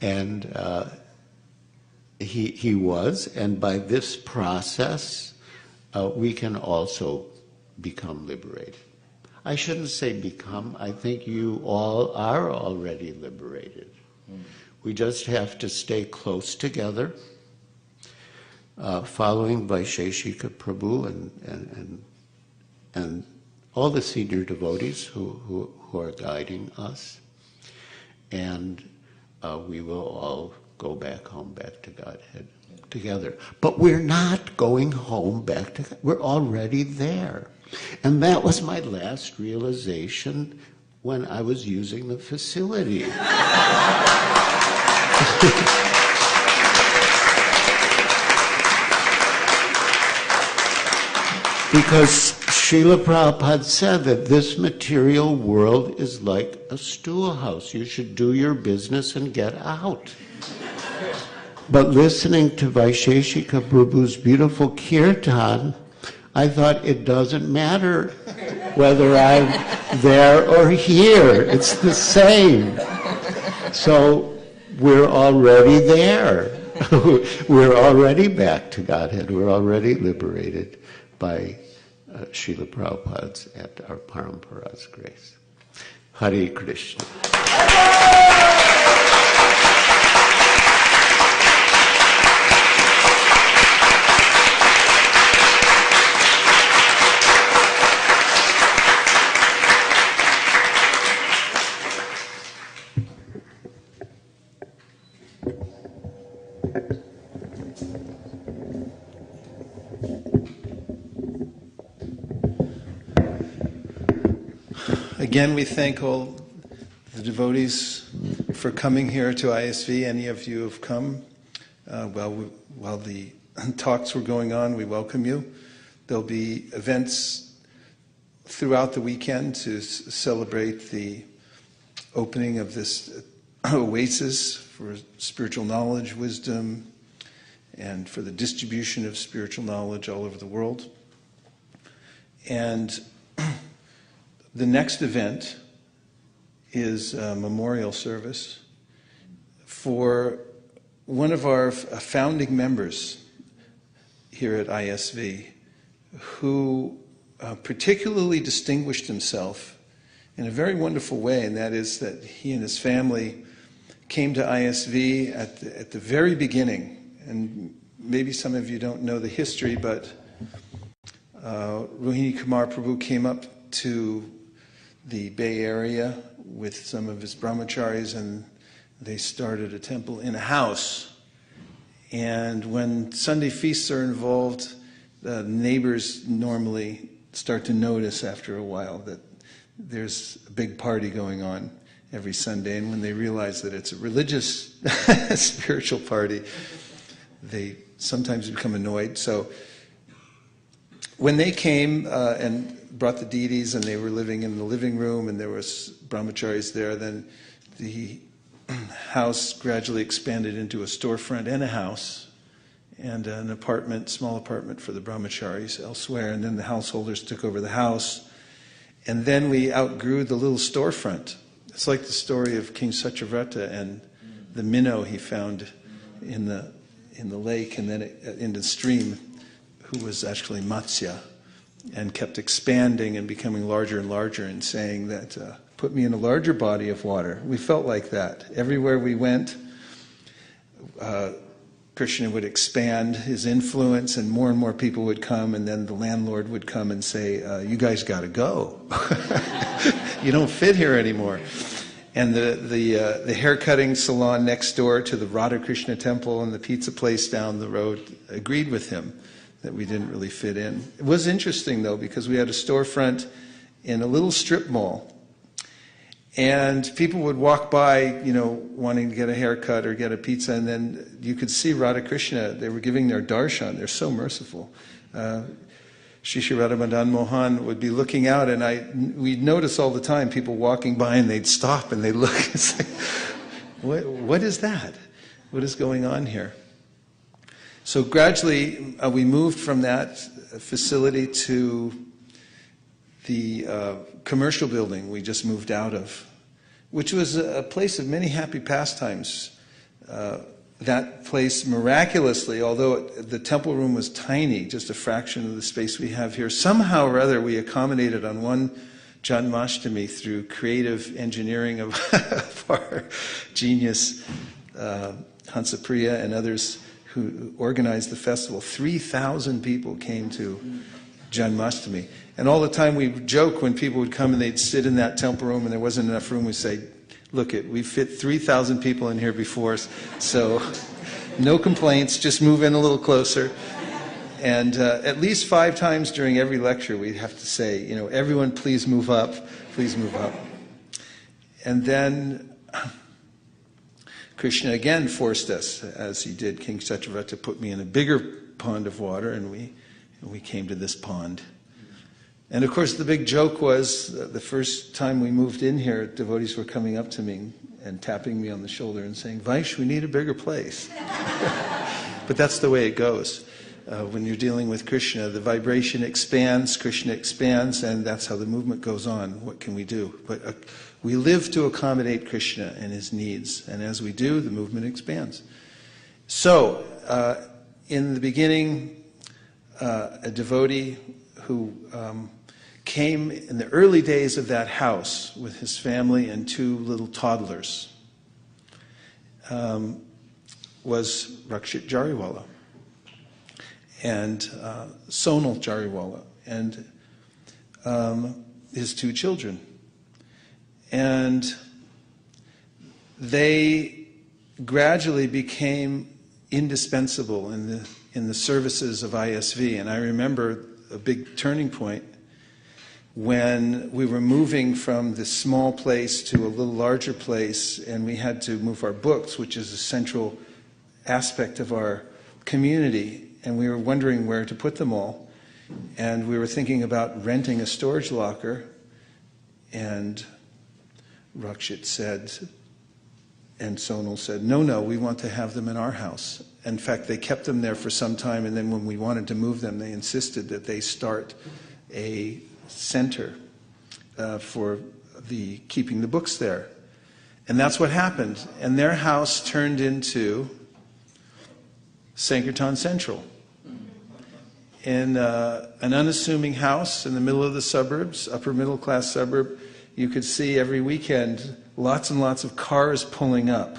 And he was, and by this process, we can also become liberated. I shouldn't say become, I think you all are already liberated. We just have to stay close together, following Vaisesika Prabhu and all the senior devotees who are guiding us. And we will all go back home, back to Godhead together. But we're not going home back to God. We're already there. And that was my last realization when I was using the facility. Because Srila Prabhupada said that this material world is like a stool house. You should do your business and get out. But listening to Vaisesika Prabhu's beautiful kirtan, I thought it doesn't matter whether I'm there or here. It's the same. So we're already there. We're already back to Godhead. We're already liberated by Srila Prabhupada's and our Parampara's grace. Hare Krishna. Again, we thank all the devotees for coming here to ISV. Any of you have come while the talks were going on, we welcome you. There'll be events throughout the weekend to celebrate the opening of this oasis for spiritual knowledge, wisdom, and for the distribution of spiritual knowledge all over the world. And the next event is a memorial service for one of our founding members here at ISV, who particularly distinguished himself in a very wonderful way, and that is that he and his family came to ISV at the very beginning. And maybe some of you don't know the history, but Rohini Kumar Prabhu came up to the Bay Area with some of his brahmacharis, and they started a temple in a house. And when Sunday feasts are involved, the neighbors normally start to notice after a while that there's a big party going on every Sunday. And when they realize that it's a religious, spiritual party, they sometimes become annoyed. So when they came and brought the deities and they were living in the living room and there was brahmacharis there, then the house gradually expanded into a storefront and a house and an apartment, small apartment for the brahmacharis elsewhere, and then the householders took over the house. And then we outgrew the little storefront. It's like the story of King Satyvrata and the minnow he found in the lake and then in the stream, who was actually Matsya, and kept expanding and becoming larger and larger and saying that, put me in a larger body of water. We felt like that. Everywhere we went, Krishna would expand his influence and more people would come, and then the landlord would come and say, you guys got to go. You don't fit here anymore. And the haircutting salon next door to the Radha Krishna temple and the pizza place down the road agreed with him that we didn't really fit in. It was interesting, though, because we had a storefront in a little strip mall. And people would walk by, wanting to get a haircut or get a pizza, and then you could see Radha Krishna. They were giving their darshan. They're so merciful. Shri Radha Madan Mohan would be looking out, and we'd notice all the time people walking by, and they'd stop and they'd look. It's like, what is that? What is going on here? So gradually, we moved from that facility to the commercial building we just moved out of, which was a place of many happy pastimes. That place, miraculously, although the temple room was tiny, just a fraction of the space we have here, somehow or other we accommodated on one Janmashtami through creative engineering of our genius, Hansapriya and others who organized the festival. 3,000 people came to Janmashtami. And all the time we joke when people would come and they'd sit in that temple room and there wasn't enough room, we'd say, look, we fit 3,000 people in here before us, so no complaints, just move in a little closer. And at least 5 times during every lecture we'd have to say, everyone please move up, please move up. And then Krishna again forced us, as he did King Satyvrata, to put me in a bigger pond of water, and we came to this pond. And of course the big joke was the first time we moved in here, devotees were coming up to me and tapping me on the shoulder and saying, Vaish, we need a bigger place. But that's the way it goes. When you're dealing with Krishna, the vibration expands, Krishna expands, and that's how the movement goes on. What can we do? But we live to accommodate Krishna and his needs, and as we do, the movement expands. So, in the beginning, a devotee who came in the early days of that house with his family and 2 little toddlers was Rakshit Jariwala and Sonal Jariwala and his 2 children. And they gradually became indispensable in the services of ISV. And I remember a big turning point when we were moving from this small place to a little larger place, and we had to move our books, which is a central aspect of our community, and we were wondering where to put them all. And we were thinking about renting a storage locker, and Rakshit said, and Sonal said, no, we want to have them in our house. In fact, they kept them there for some time, and then when we wanted to move them, they insisted that they start a center for keeping the books there. And that's what happened. And their house turned into Sankirtan Central. In an unassuming house in the middle of the suburbs, upper middle class suburb, you could see every weekend lots and lots of cars pulling up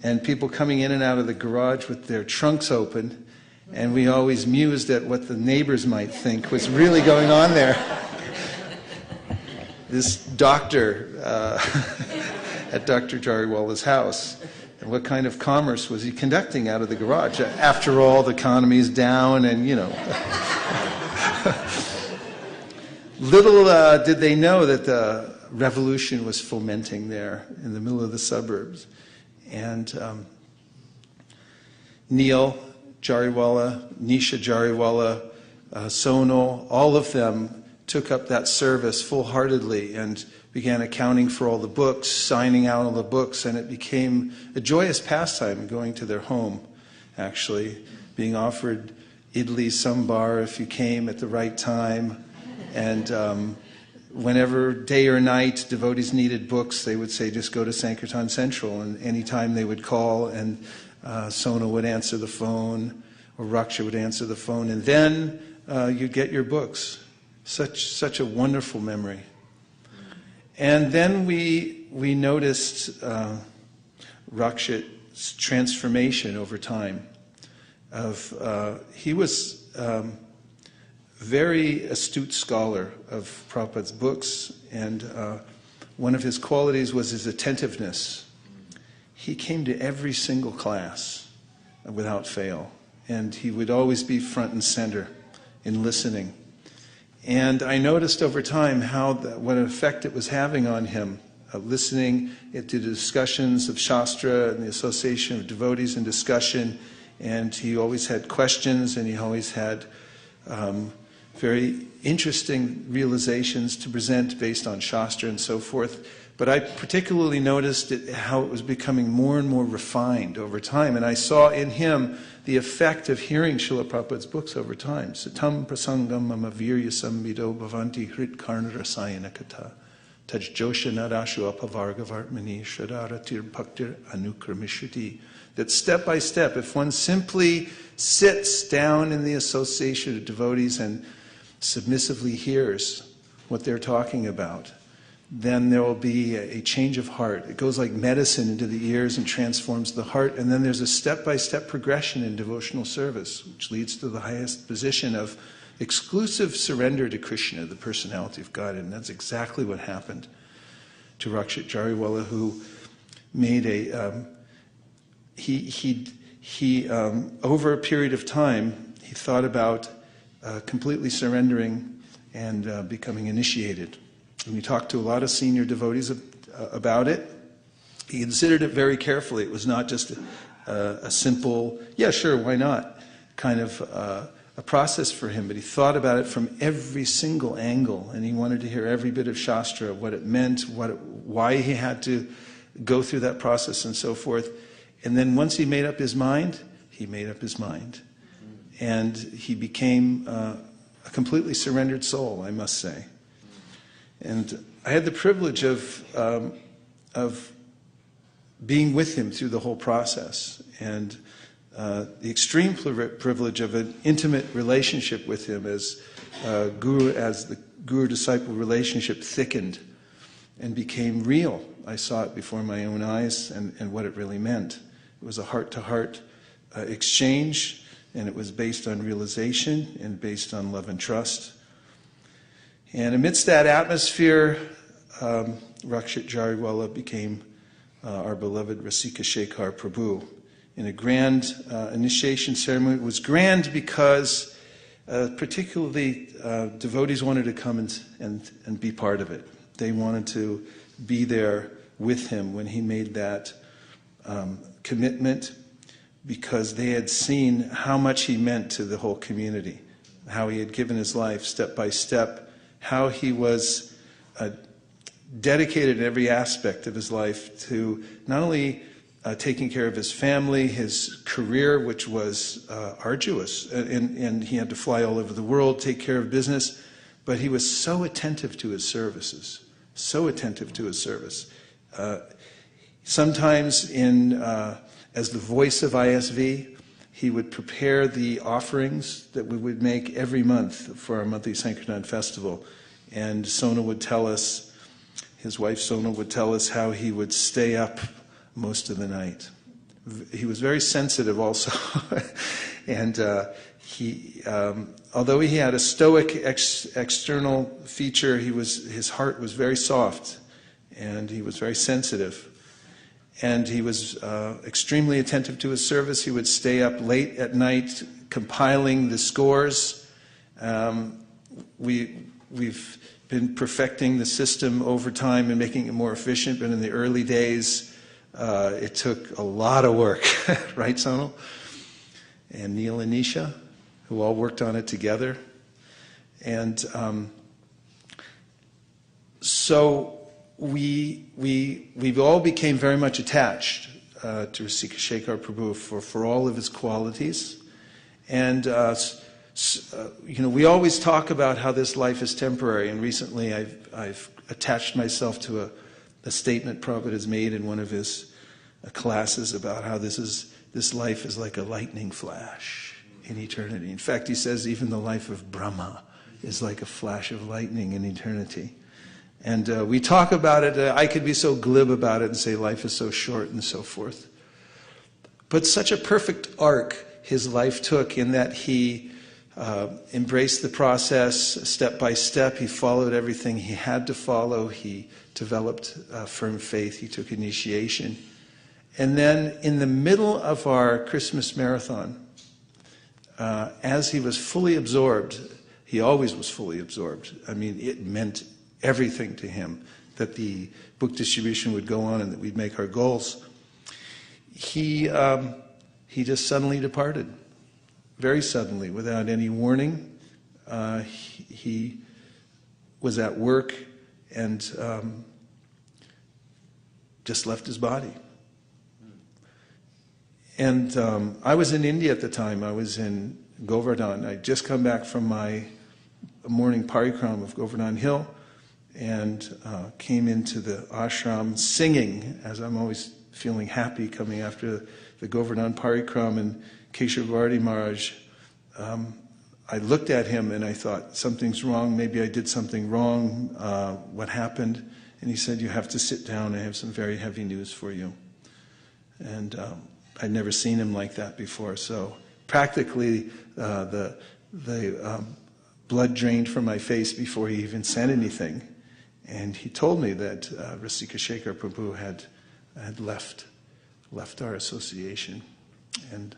and people coming in and out of the garage with their trunks open, and we always mused at what the neighbors might think was really going on there. This doctor at Dr. Jariwala's house, and what kind of commerce was he conducting out of the garage? After all, the economy's down, and little did they know that the revolution was fomenting there in the middle of the suburbs. And Neil Jariwala, Nisha Jariwala, Sonal, all of them took up that service full-heartedly and began accounting for all the books, signing out all the books, and it became a joyous pastime going to their home, actually, being offered idli sambar if you came at the right time. And whenever, day or night, devotees needed books, they would say, just go to Sankirtan Central. And anytime they would call, and Sonal would answer the phone, or Raksha would answer the phone, and then you'd get your books. Such a wonderful memory. And then we noticed Rakshit's transformation over time. He was very astute scholar of Prabhupada's books, and one of his qualities was his attentiveness. He came to every single class without fail, and he would always be front and center in listening. And I noticed over time what an effect it was having on him, listening to the discussions of Shastra and the association of devotees in discussion, and he always had questions, and he always had very interesting realizations to present based on Shastra and so forth. But I particularly noticed how it was becoming more and more refined over time, and I saw in him the effect of hearing Srila Prabhupada's books over time. Satam prasangam mama virya samvido bhavanti hrit karna rasayana kata taj josha narashu apavarga vartmani shradaratir bhaktir anukramishati. That step by step, if one simply sits down in the association of devotees and submissively hears what they're talking about, then there will be a change of heart. It goes like medicine into the ears and transforms the heart, and then there's a step-by-step progression in devotional service, which leads to the highest position of exclusive surrender to Krishna, the personality of God. And that's exactly what happened to Rakshit Jariwala, who made over a period of time, he thought about completely surrendering and becoming initiated. And we talked to a lot of senior devotees about it. He considered it very carefully. It was not just a simple, yeah, sure, why not, kind of a process for him, but he thought about it from every single angle, and he wanted to hear every bit of Shastra, what it meant, why he had to go through that process and so forth. And then once he made up his mind, he made up his mind. And he became a completely surrendered soul, I must say. And I had the privilege of being with him through the whole process, and the extreme privilege of an intimate relationship with him as the guru-disciple relationship thickened and became real. I saw it before my own eyes and what it really meant. It was a heart-to-heart exchange, and it was based on realization and based on love and trust. And amidst that atmosphere, Rakshit Jariwala became our beloved Rasika Shekhar Prabhu in a grand initiation ceremony. It was grand because particularly devotees wanted to come and be part of it. They wanted to be there with him when he made that commitment, because they had seen how much he meant to the whole community, how he had given his life step by step, how he was dedicated in every aspect of his life to not only taking care of his family, his career, which was arduous, and he had to fly all over the world, take care of business, but he was so attentive to his services, so attentive to his service. Sometimes as the voice of ISV, he would prepare the offerings that we would make every month for our monthly Sankirtan festival. And Sona would tell us, his wife Sona would tell us how he would stay up most of the night. He was very sensitive also. And although he had a stoic external feature, his heart was very soft, and he was very sensitive. And he was extremely attentive to his service. He would stay up late at night compiling the scores. We've been perfecting the system over time and making it more efficient, but in the early days, it took a lot of work, right, Sonal? And Neil and Nisha, who all worked on it together. And so we all became very much attached to Rasika Shekhar Prabhu for all of his qualities. And we always talk about how this life is temporary, and recently I've attached myself to a statement Prabhupada has made in one of his classes about how this life is like a lightning flash in eternity. In fact, he says even the life of Brahma is like a flash of lightning in eternity. And we talk about it. I could be so glib about it and say life is so short and so forth. But such a perfect arc his life took, in that he embraced the process step by step. He followed everything he had to follow. He developed firm faith. He took initiation. And then in the middle of our Christmas marathon, as he was fully absorbed, he always was fully absorbed. I mean, it meant everything to him that the book distribution would go on and that we'd make our goals. He just suddenly departed, very suddenly, without any warning. He was at work and just left his body. And I was in India at the time. I was in Govardhan. I'd just come back from my morning parikram of Govardhan Hill, and came into the ashram singing, as I'm always feeling happy coming after the Govardhan parikram. And Keshavardi Maharaj, I looked at him and I thought, something's wrong, maybe I did something wrong, what happened? And he said, you have to sit down, I have some very heavy news for you. And I'd never seen him like that before, so practically the blood drained from my face before he even said anything. And he told me that Rasika Shekhar Prabhu had left our association. And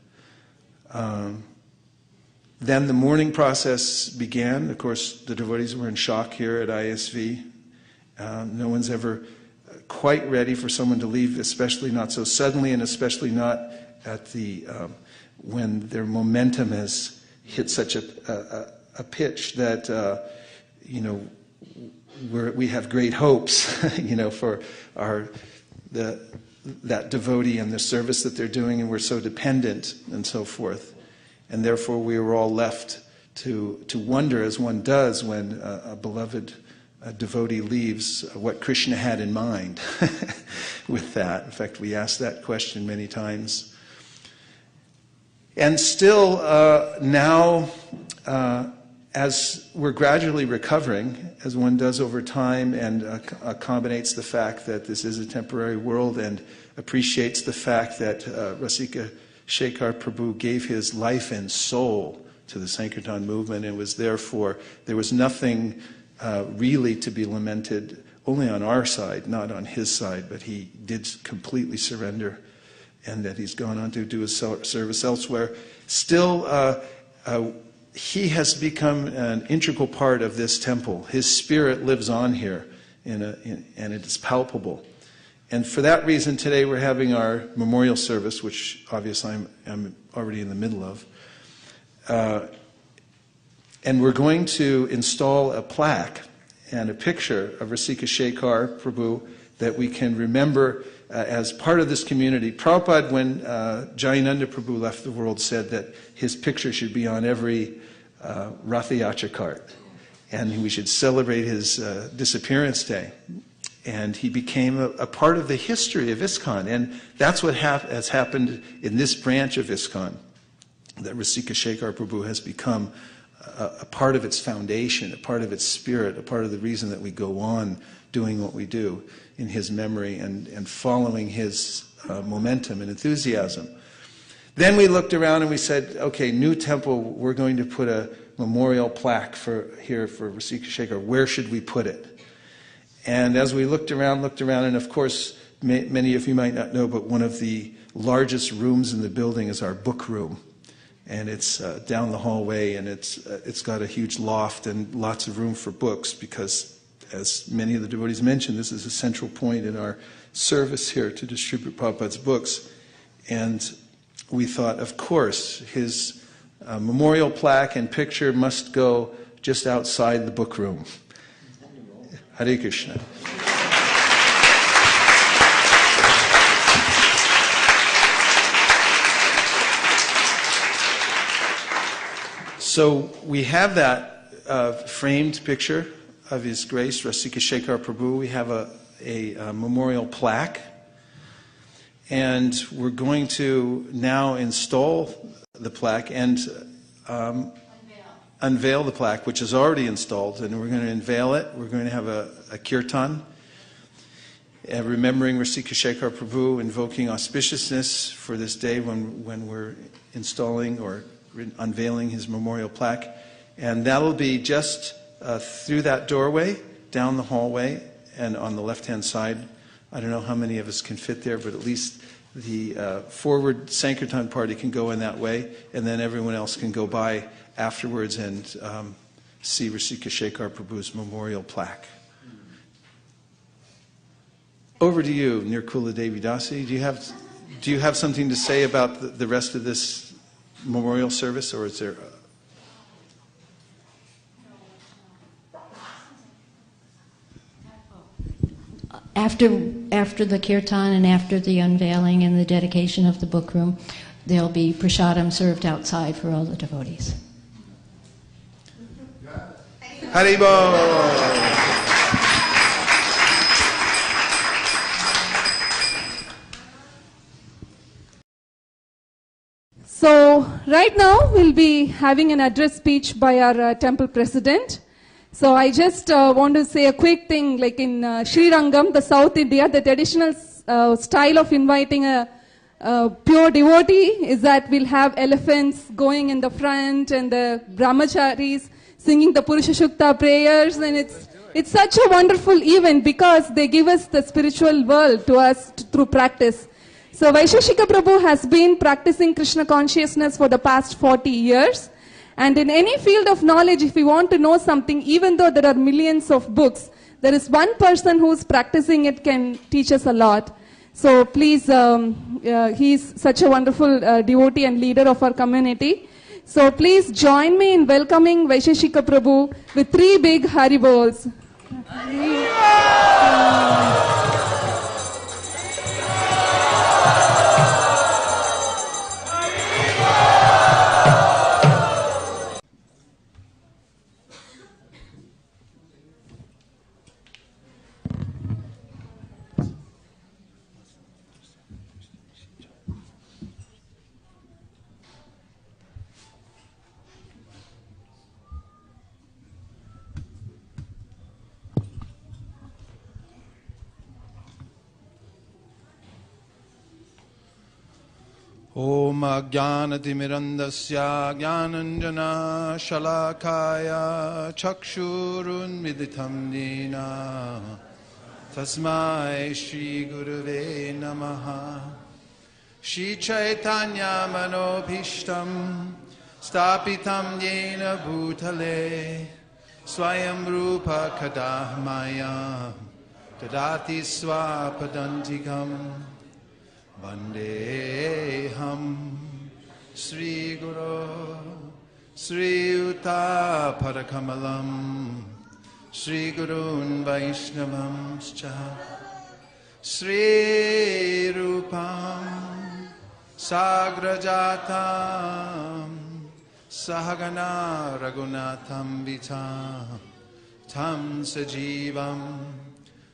then the mourning process began. Of course, the devotees were in shock here at ISV. No one's ever quite ready for someone to leave, especially not so suddenly, and especially not at when their momentum has hit such a pitch that we have great hopes, for that devotee and the service that they're doing, and we're so dependent and so forth. And therefore we were all left to wonder, as one does when a beloved devotee leaves, what Krishna had in mind with that. In fact, we asked that question many times. And still now, as we're gradually recovering, as one does over time, and accommodates the fact that this is a temporary world, and appreciates the fact that Rasika Shekhar Prabhu gave his life and soul to the Sankirtan movement, and was therefore, there was nothing really to be lamented, only on our side, not on his side, but he did completely surrender, and that he's gone on to do his service elsewhere. Still, he has become an integral part of this temple. His spirit lives on here, and it is palpable. And for that reason, today we're having our memorial service, which obviously I'm already in the middle of. And we're going to install a plaque and a picture of Rasika Shekhar Prabhu that we can remember as part of this community. Prabhupada, when Jayananda Prabhu left the world, said that his picture should be on every Ratha Yatra cart, and we should celebrate his disappearance day. And he became a part of the history of ISKCON, and that's what has happened in this branch of ISKCON, that Rasika Shekhar Prabhu has become a part of its foundation, a part of its spirit, a part of the reason that we go on doing what we do in his memory and following his momentum and enthusiasm. Then we looked around and we said, okay, new temple, we're going to put a memorial plaque here for Rasika Shekhar. Where should we put it? And as we looked around, and of course, many of you might not know, but one of the largest rooms in the building is our book room. And it's down the hallway, and it's got a huge loft and lots of room for books because, as many of the devotees mentioned, this is a central point in our service here to distribute Prabhupada's books. And we thought, of course, his memorial plaque and picture must go just outside the book room. Hare Krishna. So we have that framed picture of His Grace, Rasika Shekhar Prabhu. We have a memorial plaque. And we're going to now install the plaque and unveil the plaque, which is already installed. And we're going to unveil it. We're going to have a kirtan, remembering Rasika Shekhar Prabhu, invoking auspiciousness for this day when we're installing or unveiling his memorial plaque. And that'll be just through that doorway, down the hallway, and on the left-hand side. I don't know how many of us can fit there, but at least the forward Sankirtan party can go in that way, and then everyone else can go by afterwards and see Rasika Shekhar Prabhu's memorial plaque. Over to you, Nirkula Devi Dasi. Do you have something to say about the rest of this memorial service, or is there? After the kirtan and after the unveiling and the dedication of the book room, there'll be prasadam served outside for all the devotees. Haribol! So right now we'll be having an address speech by our temple president. So I just want to say a quick thing, like in Sri Rangam, the South India, the traditional style of inviting a pure devotee is that we'll have elephants going in the front and the brahmacharis singing the Purusha Shukta prayers, and it's such a wonderful event because they give us the spiritual world to us through practice. So Vaisesika Prabhu has been practicing Krishna consciousness for the past 40 years. And in any field of knowledge, if we want to know something, even though there are millions of books, there is one person who's practicing it can teach us a lot. So please, he's such a wonderful devotee and leader of our community. So please join me in welcoming Vaisesika Prabhu with 3 big Haribols. Om Ajnanatimirandasya Jnananjana Shalakaya Chakshurun Miditam Dina Tasmai Shri Gurave Namaha Shri Chaitanya Manobhishtam Stapitam yena bhutale swayam rupa kadah mayam dadati swapadantikam vandeham Sri Guru Sri Uta Padakamalam Sri Gurun Vaishnavam Sri Rupam Sagrajatam Sahagana Raghunatham Vitam Tam Sajivam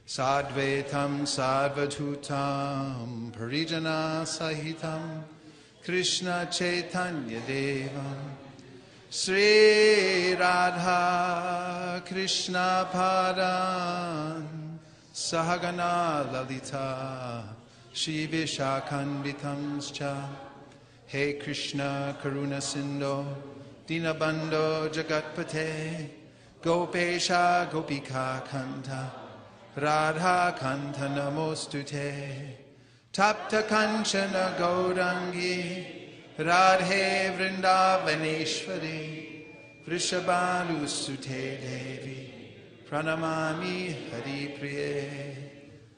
Sadvetam Sadvatutam Parijana Sahitam Krishna Chaitanya Devam Sri Radha Krishna Padan Sahagana Lalita Shri Vishakhanvitamscha He Krishna Karuna Sindho Dinabandho Jagatpate Gopesha Gopika Kanta Radha Kanta Namostute Tapta Kanchana Gaurangi Radhe Vrindavaneshwari Vrishabhalu Sute Devi Pranamami Hari Priye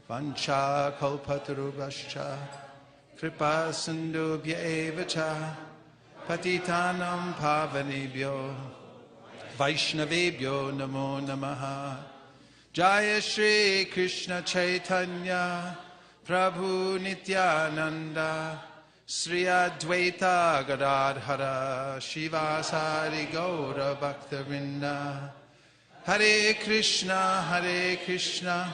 Vancha Kalpatarubhascha Kripa Sindhubhya Evacha Patitanam Pavanebhyo Vaishnavebhyo Namo Namaha Jaya Shri Krishna Chaitanya Prabhu Nityananda Sri Advaita Gadadhara Shivasari Gaura Bhaktavinda Hare Krishna Krishna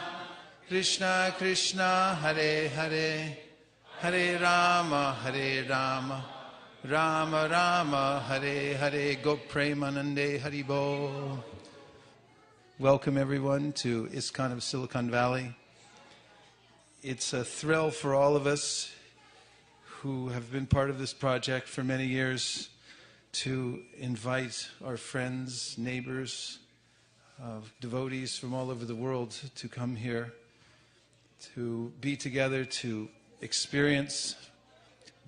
Krishna Hare Hare Hare Rama Rama Rama Hare Hare Gopremanande Haribo. Welcome everyone to ISKCON of Silicon Valley. It's a thrill for all of us who have been part of this project for many years to invite our friends, neighbors, devotees from all over the world to come here, to be together, to experience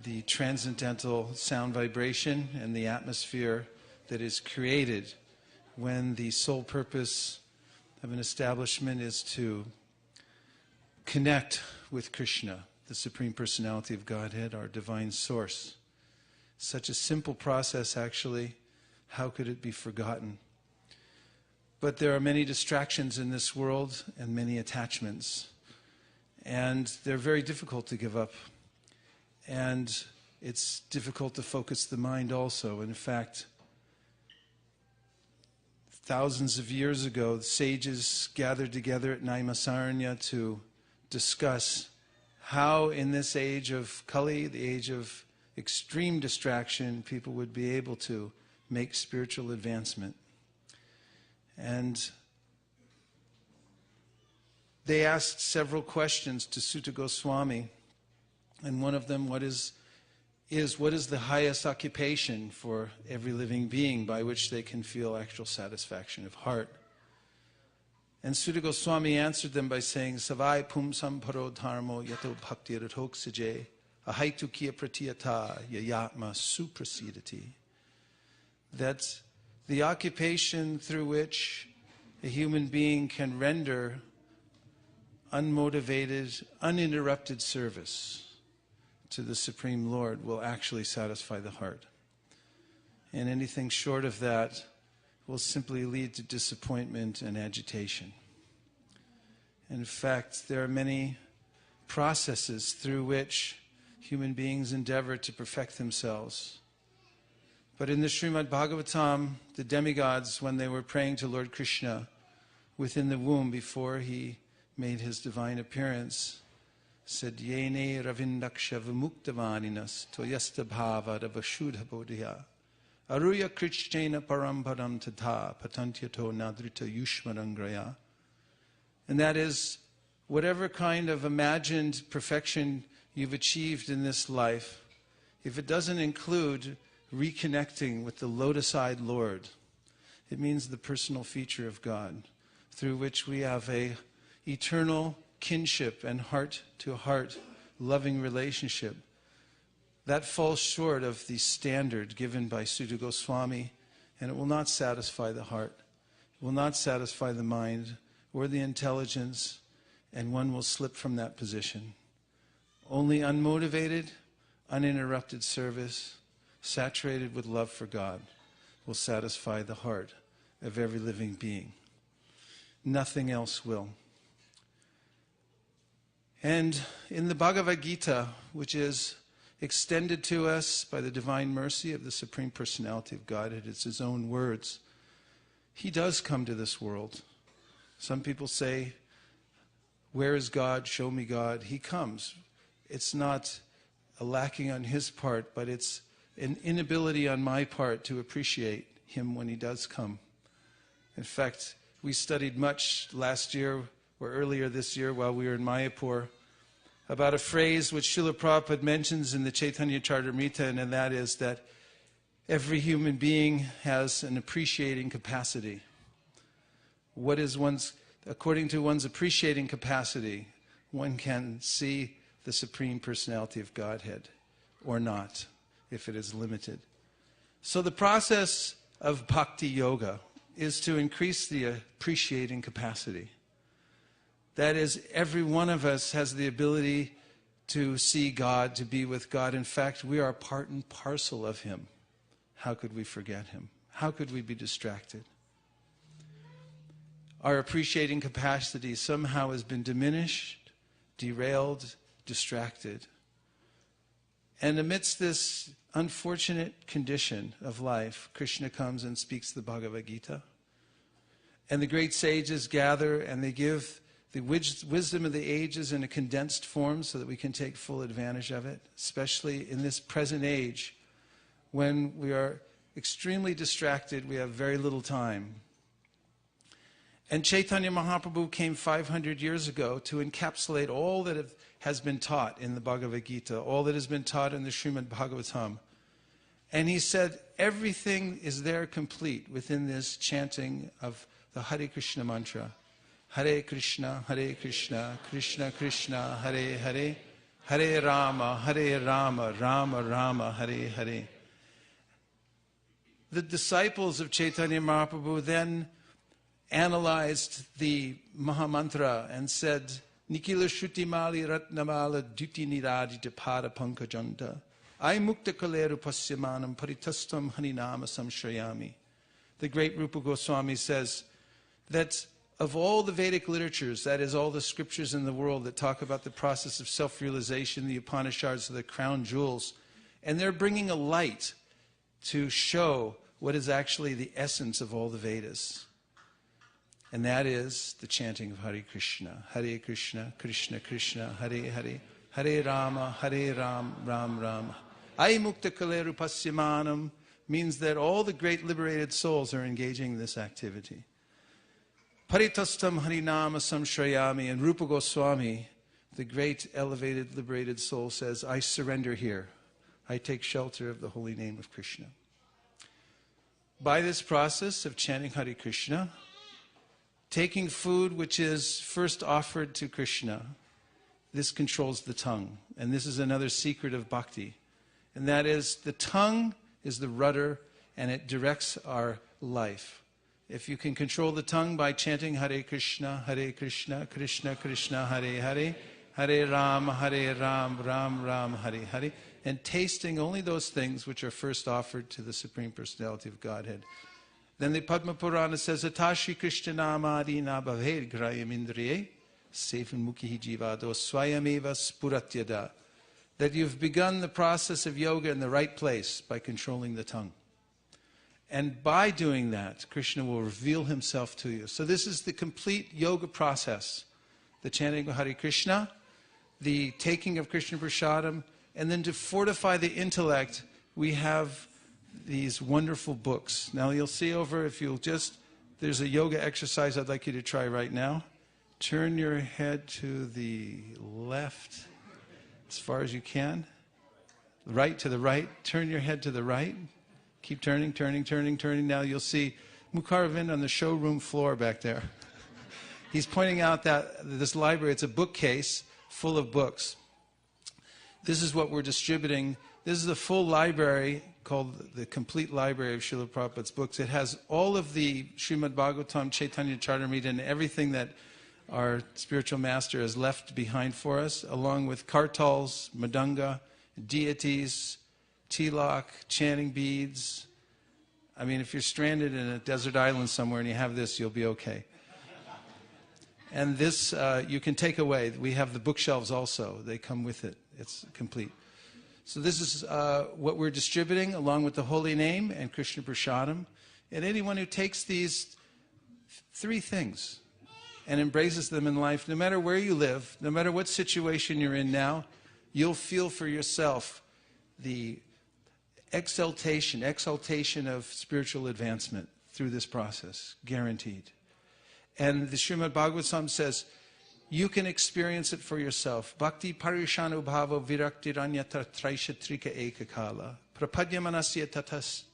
the transcendental sound vibration and the atmosphere that is created when the sole purpose of an establishment is to connect with Krishna, the Supreme Personality of Godhead, our divine source. Such a simple process, actually. How could it be forgotten? But there are many distractions in this world and many attachments. And they're very difficult to give up. And it's difficult to focus the mind also. In fact, thousands of years ago, the sages gathered together at Naimasaranya to discuss how in this age of Kali, the age of extreme distraction, people would be able to make spiritual advancement. And they asked several questions to Sutta Goswami, and one of them, what is the highest occupation for every living being by which they can feel actual satisfaction of heart? And Sutta Goswami answered them by saying, Savai pum samparo dharmo yato bhakti ratoksaje ahaitu kiya pratiyata yayatma suprasidati. That the occupation through which a human being can render unmotivated, uninterrupted service to the Supreme Lord will actually satisfy the heart. And anything short of that will simply lead to disappointment and agitation. In fact, there are many processes through which human beings endeavor to perfect themselves. But in the Srimad Bhagavatam, the demigods, when they were praying to Lord Krishna within the womb before he made his divine appearance, said, Yene ravindaksha vimuktavaninas toyasta bhava ravashudha bodhya aruya krishchena parampadam tata patantyato nadrita yushmarangraya. And that is, whatever kind of imagined perfection you've achieved in this life, if it doesn't include reconnecting with the lotus-eyed Lord, it means the personal feature of God, through which we have a eternal kinship and heart-to-heart loving relationship that falls short of the standard given by Sutta Goswami, and it will not satisfy the heart. It will not satisfy the mind or the intelligence, and one will slip from that position. Only unmotivated, uninterrupted service, saturated with love for God, will satisfy the heart of every living being. Nothing else will. And in the Bhagavad Gita, which is extended to us by the divine mercy of the Supreme Personality of Godhead, it's His own words, He does come to this world. Some people say, where is God? Show me God. He comes. It's not a lacking on His part, but it's an inability on my part to appreciate Him when He does come. In fact, we studied much last year or earlier this year while we were in Mayapur about a phrase which Srila Prabhupada mentions in the Chaitanya Charitamrita, and that is that every human being has an appreciating capacity. What is according to one's appreciating capacity, one can see the Supreme Personality of Godhead, or not, if it is limited. So the process of bhakti yoga is to increase the appreciating capacity. That is, every one of us has the ability to see God, to be with God. In fact, we are part and parcel of Him. How could we forget Him? How could we be distracted? Our appreciating capacity somehow has been diminished, derailed, distracted. And amidst this unfortunate condition of life, Krishna comes and speaks the Bhagavad Gita. And the great sages gather and they give the wisdom of the ages in a condensed form so that we can take full advantage of it, especially in this present age when we are extremely distracted, we have very little time. And Chaitanya Mahaprabhu came 500 years ago to encapsulate all that has been taught in the Bhagavad Gita, all that has been taught in the Srimad Bhagavatam. And he said everything is there complete within this chanting of the Hare Krishna mantra. Hare Krishna, Krishna Krishna, Hare Hare, Hare Rama, Rama Rama, Hare Hare. The disciples of Chaitanya Mahaprabhu then analyzed the Mahamantra and said, Nikila Shrutimali Ratnamala Duti Niradita Pada Pankajanta. I Mukta Kaleru Pasyamanam Paritastam Haninama Samshrayami. The great Rupa Goswami says that of all the Vedic literatures, that is, all the scriptures in the world that talk about the process of self-realization, the Upanishads are the crown jewels, and they're bringing a light to show what is actually the essence of all the Vedas. And that is the chanting of Hare Krishna, Krishna Krishna, Hare Hare, Hare Rama, Ram Ram. Ai Mukta Kaleru Pasyamanam means that all the great liberated souls are engaging in this activity. Paritastam Harinama Samshrayami, and Rupa Goswami, the great elevated liberated soul, says, I surrender here. I take shelter of the holy name of Krishna. By this process of chanting Hare Krishna, taking food which is first offered to Krishna, this controls the tongue. And this is another secret of bhakti. And that is, the tongue is the rudder and it directs our life. If you can control the tongue by chanting Hare Krishna, Krishna Krishna, Hare Hare, Hare Ram, Ram Ram, Hare Hare, and tasting only those things which are first offered to the Supreme Personality of Godhead. Then the Padma Purana says, Atashi Krishna Namadi Nabhaved Grayam Indriye, Seifin Mukhi Jivado Swayameva Spuratyada. That you've begun the process of yoga in the right place by controlling the tongue. And by doing that, Krishna will reveal Himself to you. So this is the complete yoga process. The chanting of Hare Krishna, the taking of Krishna Prasadam, and then to fortify the intellect, we have these wonderful books. Now you'll see over, if you'll just, there's a yoga exercise I'd like you to try right now. Turn your head to the left as far as you can. Right to the right. Turn your head to the right. Keep turning. Now you'll see Mukaravind on the showroom floor back there. He's pointing out that this library, it's a bookcase full of books. this is what we're distributing. This is the full library called the Complete Library of Srila Prabhupada's books. It has all of the Srimad Bhagavatam, Chaitanya Charitamrita, and everything that our spiritual master has left behind for us, along with kartals, madanga, deities, tilak, chanting beads. I mean, if you're stranded in a desert island somewhere and you have this, you'll be okay. And this you can take away. We have the bookshelves also. They come with it. It's complete. So this is what we're distributing along with the holy name and Krishna Prasadam. And anyone who takes these three things and embraces them in life, no matter where you live, no matter what situation you're in now, you'll feel for yourself the exaltation of spiritual advancement through this process, guaranteed. And the Srimad Bhagavatam says, you can experience it for yourself. Bhakti parishanu bhava viraktiranyata traishatrika ekakala. Prapadyamanasya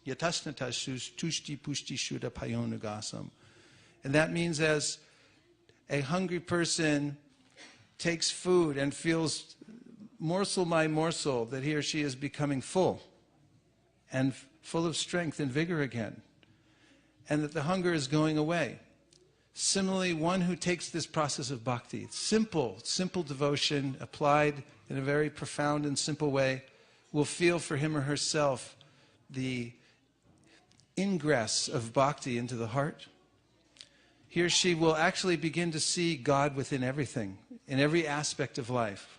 yatasnatasus tushti pushti shuddha payonugasam. And that means as a hungry person takes food and feels morsel by morsel that he or she is becoming full and full of strength and vigor again, and that the hunger is going away. Similarly, one who takes this process of bhakti, simple devotion applied in a very profound and simple way, will feel for him or herself the ingress of bhakti into the heart. He or she will actually begin to see God within everything, in every aspect of life.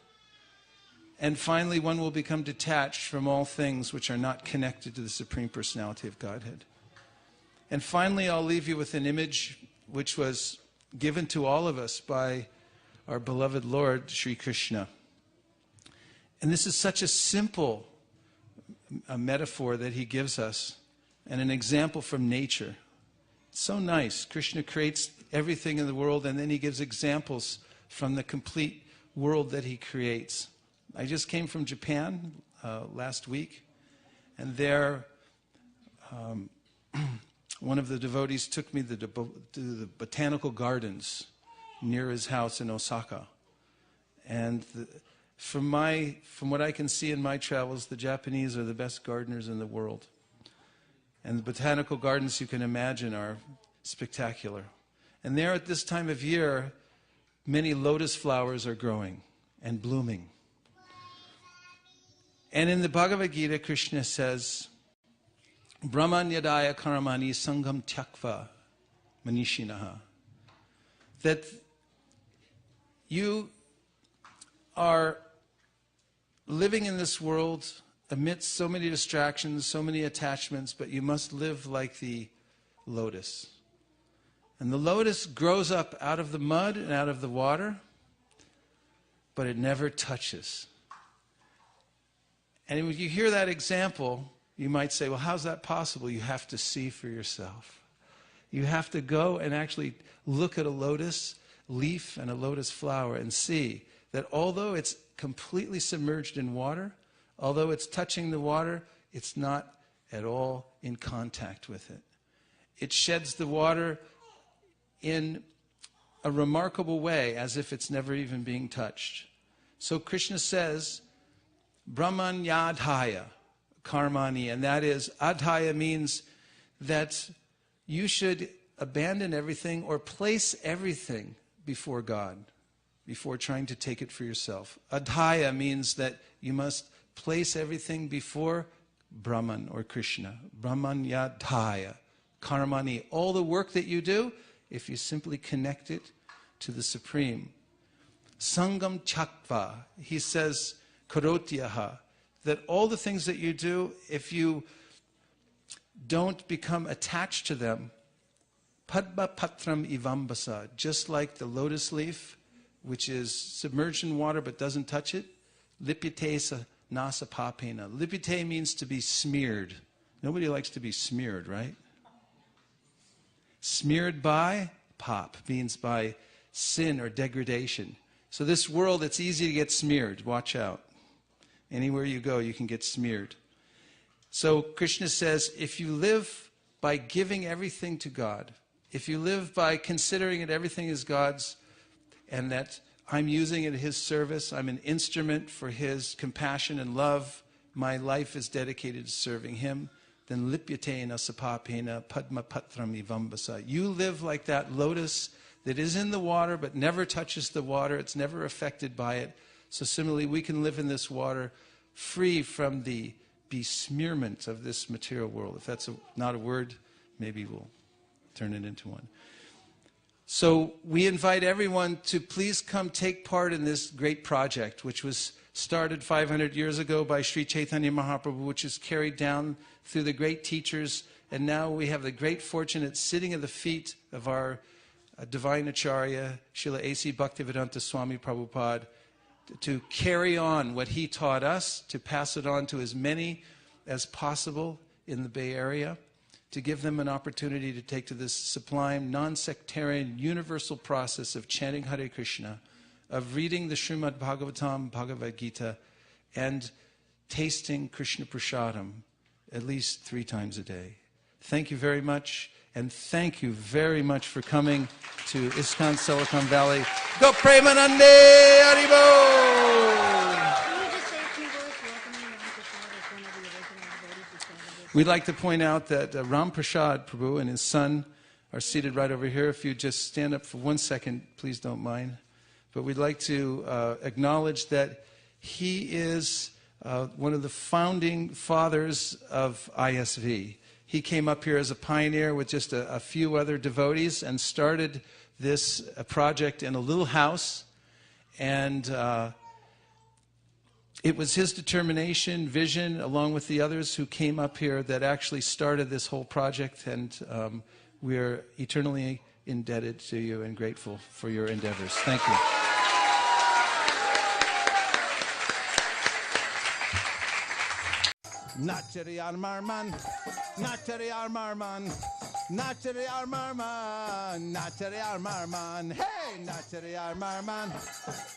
And finally, one will become detached from all things which are not connected to the Supreme Personality of Godhead. And finally, I'll leave you with an image which was given to all of us by our beloved Lord, Sri Krishna. And this is such a simple metaphor that he gives us, and an example from nature. It's so nice. Krishna creates everything in the world, and then he gives examples from the complete world that he creates. I just came from Japan last week, and there one of the devotees took me to the botanical gardens near his house in Osaka. And from what I can see in my travels, the Japanese are the best gardeners in the world. And the botanical gardens, you can imagine, are spectacular. And there at this time of year, many lotus flowers are growing and blooming. And in the Bhagavad Gita, Krishna says, Brahman yadaya karamani sangam tyakva manishinaha. That you are living in this world amidst so many distractions, so many attachments, but you must live like the lotus. And the lotus grows up out of the mud and out of the water, but it never touches. And when you hear that example, you might say, well, how's that possible? You have to see for yourself. You have to go and actually look at a lotus leaf and a lotus flower and see that although it's completely submerged in water, although it's touching the water, it's not at all in contact with it. It sheds the water in a remarkable way, as if it's never even being touched. So Krishna says, Brahman yadhaya karmani, and that is, adhaya means that you should abandon everything or place everything before God, before trying to take it for yourself. Adhaya means that you must place everything before Brahman or Krishna. Brahman yadhaya karmani. All the work that you do, if you simply connect it to the Supreme. Sangam chakva, he says, karotyaha, that all the things that you do, if you don't become attached to them, padma patram ivambasa, just like the lotus leaf, which is submerged in water but doesn't touch it, lipite nasa papena. Lipite means to be smeared. Nobody likes to be smeared, right? Smeared by, pap, means by sin or degradation. So this world, it's easy to get smeared. Watch out. Anywhere you go, you can get smeared. So Krishna says, if you live by giving everything to God, if you live by considering that everything is God's, and that I'm using it at His service. I'm an instrument for His compassion and love. My life is dedicated to serving Him. Then lipyatena sapapena padma patram ivambasa. You live like that lotus that is in the water but never touches the water. It's never affected by it. So similarly, we can live in this water free from the besmearment of this material world. If that's not a word, maybe we'll turn it into one. So we invite everyone to please come take part in this great project, which was started 500 years ago by Sri Chaitanya Mahaprabhu, which is carried down through the great teachers. And now we have the great fortune at sitting at the feet of our divine Acharya, Srila A.C. Bhaktivedanta Swami Prabhupada, to carry on what he taught us, to pass it on to as many as possible in the Bay Area, to give them an opportunity to take to this sublime, non-sectarian, universal process of chanting Hare Krishna, of reading the Srimad Bhagavatam, Bhagavad Gita, and tasting Krishna Prasadam at least 3 times a day. Thank you very much, and thank you very much for coming to ISKCON Silicon Valley. Go Premanande Haribo! We'd like to point out that Ram Prasad Prabhu and his son are seated right over here. If you just stand up for 1 second, please don't mind. But we'd like to acknowledge that he is one of the founding fathers of ISV. He came up here as a pioneer with just a few other devotees and started this project in a little house. And it was his determination, vision, along with the others who came up here that actually started this whole project. And we're eternally indebted to you and grateful for your endeavors. Thank you. Nachari Armarman, Nachari Armarman, Nachari Armarman, Nachari Armarman, hey, Nachari Armarman,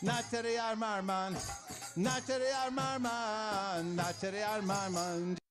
Nachari Armarman, Nachari Armarman, Nachari Armarman.